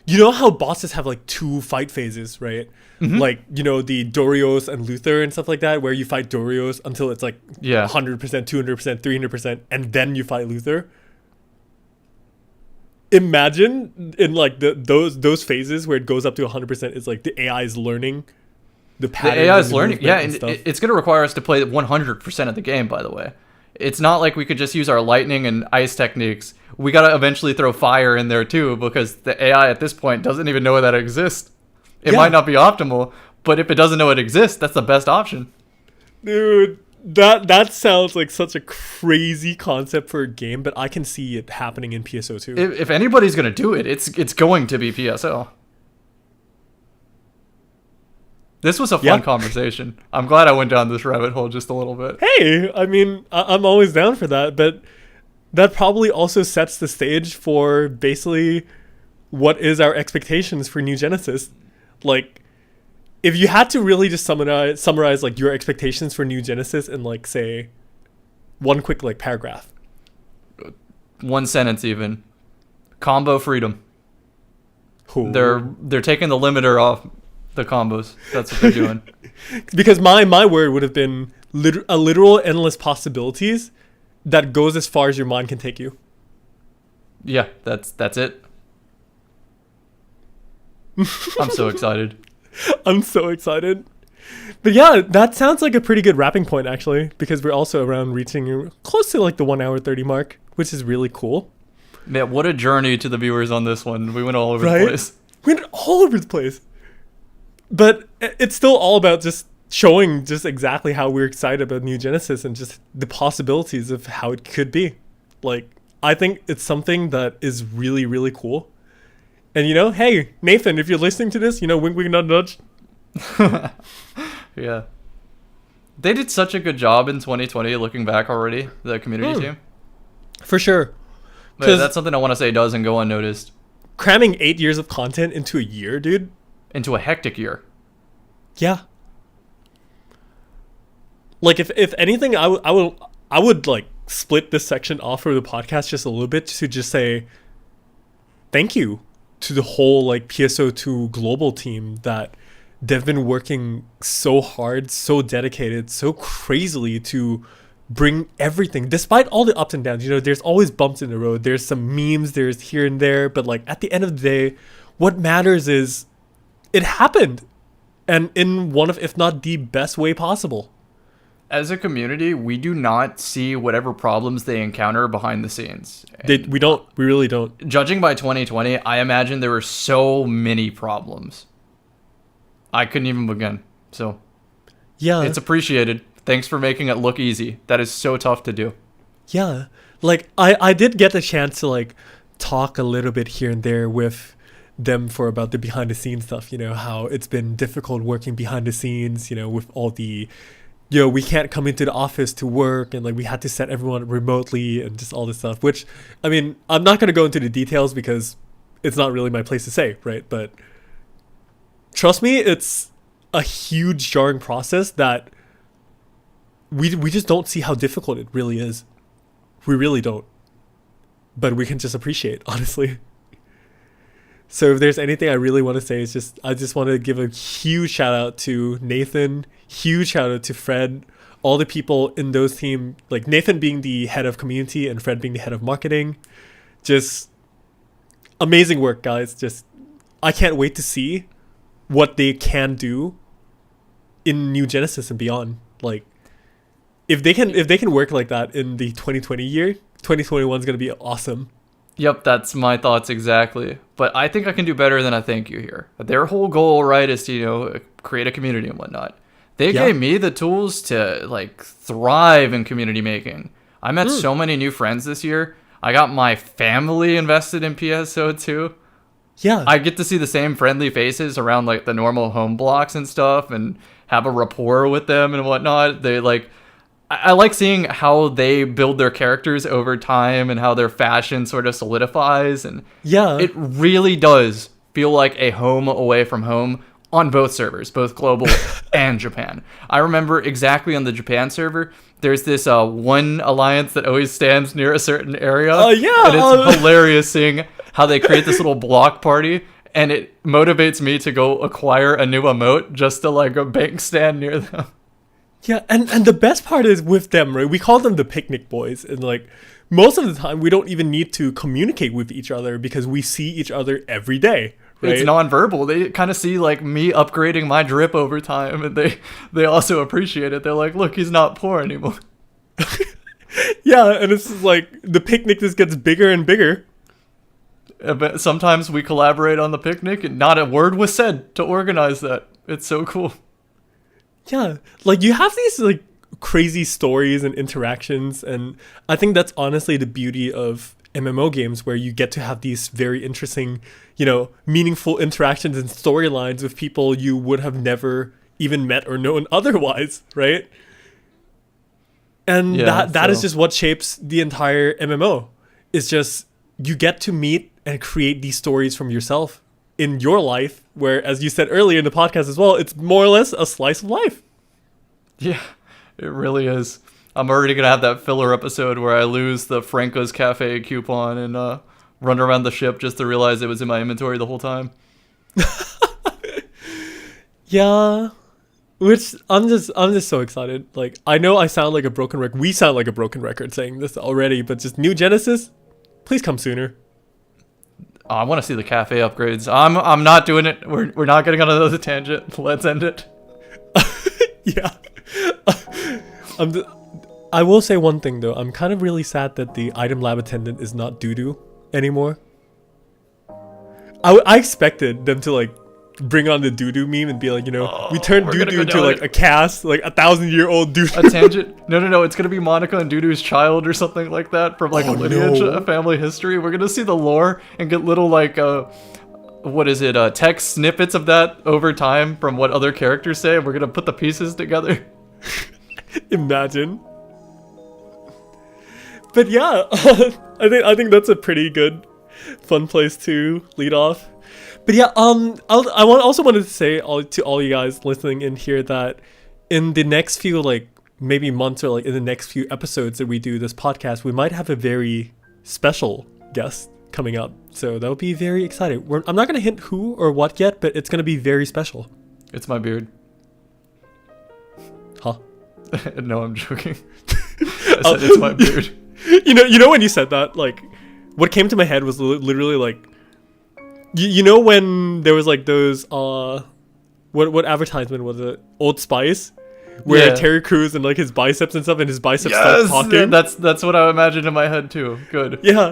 You know how bosses have like 2 fight phases, right? Mm-hmm. Like, the Dorios and Luther and stuff like that, where you fight Dorios until it's like 100%, 200%, 300%, and then you fight Luther. Imagine in like those phases where it goes up to 100%, it's like the AI is learning the patterns. The AI is learning, yeah, and it's going to require us to play 100% of the game, by the way. It's not like we could just use our lightning and ice techniques. We got to eventually throw fire in there too, because the AI at this point doesn't even know that it exists. It might not be optimal, but if it doesn't know it exists, that's the best option. Dude, that sounds like such a crazy concept for a game, but I can see it happening in PSO2. If anybody's going to do it, it's going to be PSO. This was a fun conversation. I'm glad I went down this rabbit hole just a little bit. Hey, I mean, I'm always down for that, but that probably also sets the stage for basically what is our expectations for New Genesis. Like, if you had to really just summarize like your expectations for New Genesis in like, say, one quick like paragraph. One sentence even. Combo freedom. Ooh. They're taking the limiter off the combos. That's what they're doing. Because my word would have been a literal endless possibilities that goes as far as your mind can take you. Yeah, that's it. I'm so excited. I'm so excited. But yeah, that sounds like a pretty good wrapping point actually, because we're also around reaching close to like the 1 hour 30 mark, which is really cool. Man, what a journey to the viewers on this one. We went all over the place. We went all over the place. But it's still all about just showing just exactly how we're excited about New Genesis and just the possibilities of how it could be. Like, I think it's something that is really, really cool. And hey, Nathan, if you're listening to this, wink, wink, nudge, nudge. Yeah. They did such a good job in 2020, looking back already, the community team. For sure. But that's something I want to say doesn't go unnoticed. Cramming 8 years of content into a year, dude. Into a hectic year. Yeah. Like, if anything, I would like split this section off for the podcast just a little bit to just say thank you to the whole like PSO2 global team that they've been working so hard, so dedicated, so crazily to bring everything, despite all the ups and downs. There's always bumps in the road. There's some memes, there's here and there, but like at the end of the day, what matters is it happened, and in one of, if not the best way possible. As a community, we do not see whatever problems they encounter behind the scenes. We really don't. Judging by 2020, I imagine there were so many problems. I couldn't even begin. So, yeah, it's appreciated. Thanks for making it look easy. That is so tough to do. Yeah, like I did get the chance to like talk a little bit here and there with them for about the behind the scenes stuff, how it's been difficult working behind the scenes, with all the, we can't come into the office to work, and like we had to set everyone remotely and just all this stuff, which, I mean, I'm not going to go into the details because it's not really my place to say, right? But trust me, it's a huge jarring process that we just don't see how difficult it really is. We really don't. But we can just appreciate, honestly. So if there's anything I really want to say, is I just want to give a huge shout out to Nathan, huge shout out to Fred, all the people in those team, like Nathan being the head of community and Fred being the head of marketing. Just amazing work, guys. Just, I can't wait to see what they can do in New Genesis and beyond. Like, if they can work like that in the 2020 year, 2021 is going to be awesome. Yep, that's my thoughts exactly. But I think I can do better than a thank you here. Their whole goal, right, is to, create a community and whatnot. They gave me the tools to, like, thrive in community making. I met so many new friends this year. I got my family invested in PSO2. Yeah. I get to see the same friendly faces around, like, the normal home blocks and stuff and have a rapport with them and whatnot. They, like... I like seeing how they build their characters over time and how their fashion sort of solidifies. And it really does feel like a home away from home on both servers, both global and Japan. I remember exactly on the Japan server, there's this one alliance that always stands near a certain area. And it's hilarious seeing how they create this little block party. And it motivates me to go acquire a new emote just to like a bank stand near them. Yeah, and the best part is with them, right? We call them the picnic boys. And like most of the time, we don't even need to communicate with each other because we see each other every day, right? It's nonverbal. They kind of see like me upgrading my drip over time, and they also appreciate it. They're like, look, he's not poor anymore. Yeah, and it's just like the picnic just gets bigger and bigger. But sometimes we collaborate on the picnic, and not a word was said to organize that. It's so cool. Yeah, like you have these like crazy stories and interactions, and I think that's honestly the beauty of MMO games, where you get to have these very interesting, meaningful interactions and storylines with people you would have never even met or known otherwise, right? And that is just what shapes the entire MMO. It's just you get to meet and create these stories from yourself in your life, where, as you said earlier in the podcast as well, it's more or less a slice of life. Yeah, it really is. I'm already going to have that filler episode where I lose the Franco's Cafe coupon and run around the ship just to realize it was in my inventory the whole time. Yeah, which I'm just so excited. Like, I know I sound like a broken record. We sound like a broken record saying this already, but just New Genesis, please come sooner. I want to see the cafe upgrades. I'm not doing it. We're not getting on another tangent. Let's end it. Yeah. I will say one thing though. I'm kind of really sad that the item lab attendant is not doo-doo anymore. I expected them to like bring on the doo-doo meme and be like, we turned doo-doo to like a cast, like 1,000-year-old doo-doo. A tangent? No. It's gonna be Monica and Doo-doo's child or something like that from like a lineage, a family history. We're gonna see the lore and get little like text snippets of that over time from what other characters say, and we're gonna put the pieces together. Imagine. But yeah, I think that's a pretty good, fun place to lead off. But yeah, I also wanted to say to all you guys listening in here that in the next few like maybe months or like in the next few episodes that we do this podcast, we might have a very special guest coming up. So that'll be very exciting. I'm not gonna hint who or what yet, but it's gonna be very special. It's my beard. Huh? No, I'm joking. I said it's my beard. You know when you said that, like, what came to my head was literally like, when there was like those what advertisement was it? Old Spice, where Terry Crews and like his biceps and stuff, and his biceps start talking. That's what I imagined in my head too. Good. Yeah.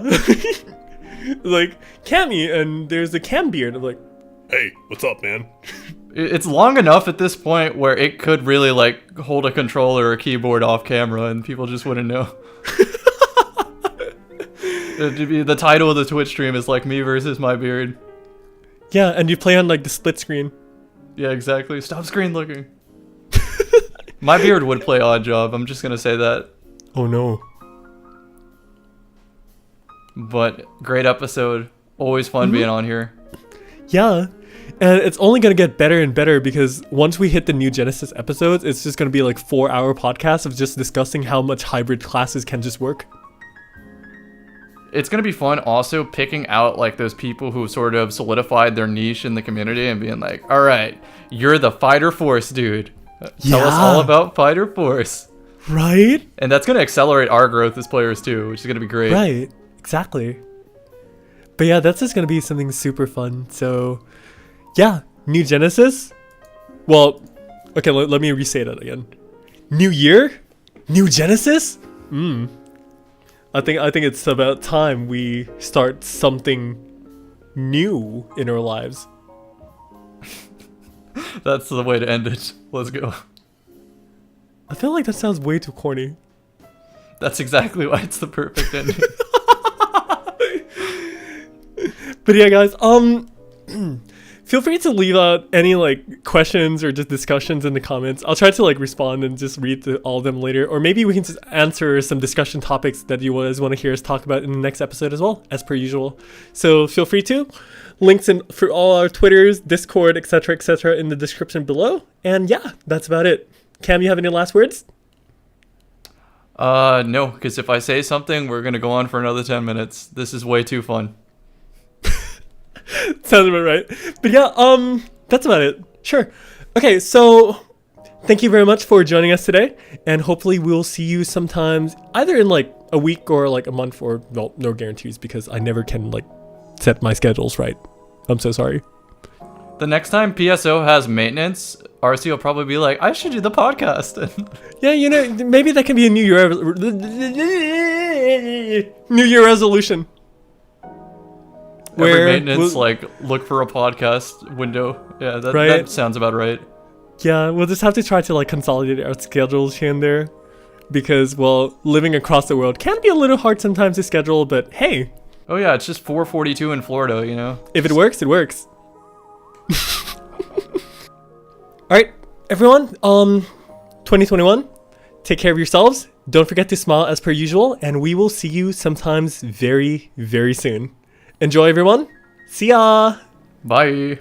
Like Cammy, and there's a Cam beard. I'm like, hey, what's up, man? It's long enough at this point where it could really like hold a controller or a keyboard off camera, and people just wouldn't know. The title of the Twitch stream is like me versus my beard. Yeah, and you play on like the split screen. Yeah, exactly. Stop screen looking. My beard would play odd job. I'm just gonna say that. Oh no. But great episode. Always fun being on here. Yeah. And it's only going to get better and better because once we hit the new Genesis episodes, it's just going to be like 4-hour podcasts of just discussing how much hybrid classes can just work. It's going to be fun also picking out like those people who sort of solidified their niche in the community and being like, all right, you're the fighter force, dude. Tell us all about fighter force. Right? And that's going to accelerate our growth as players too, which is going to be great. Right. Exactly. But yeah, that's just going to be something super fun. So yeah, new Genesis. Well, okay, let me re-say that again. New year? New Genesis? I think it's about time we start something new in our lives. That's the way to end it. Let's go. I feel like that sounds way too corny. That's exactly why it's the perfect ending. But yeah, guys, feel free to leave out any like questions or just discussions in the comments. I'll try to like respond and just read all of them later, or maybe we can just answer some discussion topics that you guys want to hear us talk about in the next episode as well, as per usual. So feel free to. Links in for all our Twitters, Discord, etc., in the description below. And yeah, that's about it. Cam, you have any last words? No, because if I say something, we're gonna go on for another 10 minutes. This is way too fun. Sounds about right. But yeah, that's about it. Sure. Okay, so thank you very much for joining us today, and hopefully we'll see you sometimes either in like a week or like a month, or well, no guarantees because I never can like set my schedules right. I'm so sorry. The next time PSO has maintenance, RC will probably be like, I should do the podcast. Yeah, you know, maybe that can be a New Year resolution. Every maintenance, like, look for a podcast window. Yeah, that sounds about right. Yeah, we'll just have to try to, like, consolidate our schedules here and there. Because, well, living across the world can be a little hard sometimes to schedule, but hey. Oh yeah, it's just 4:42 in Florida, you know? If it works, it works. Alright, everyone, 2021, take care of yourselves. Don't forget to smile as per usual, and we will see you sometimes very, very soon. Enjoy, everyone. See ya. Bye.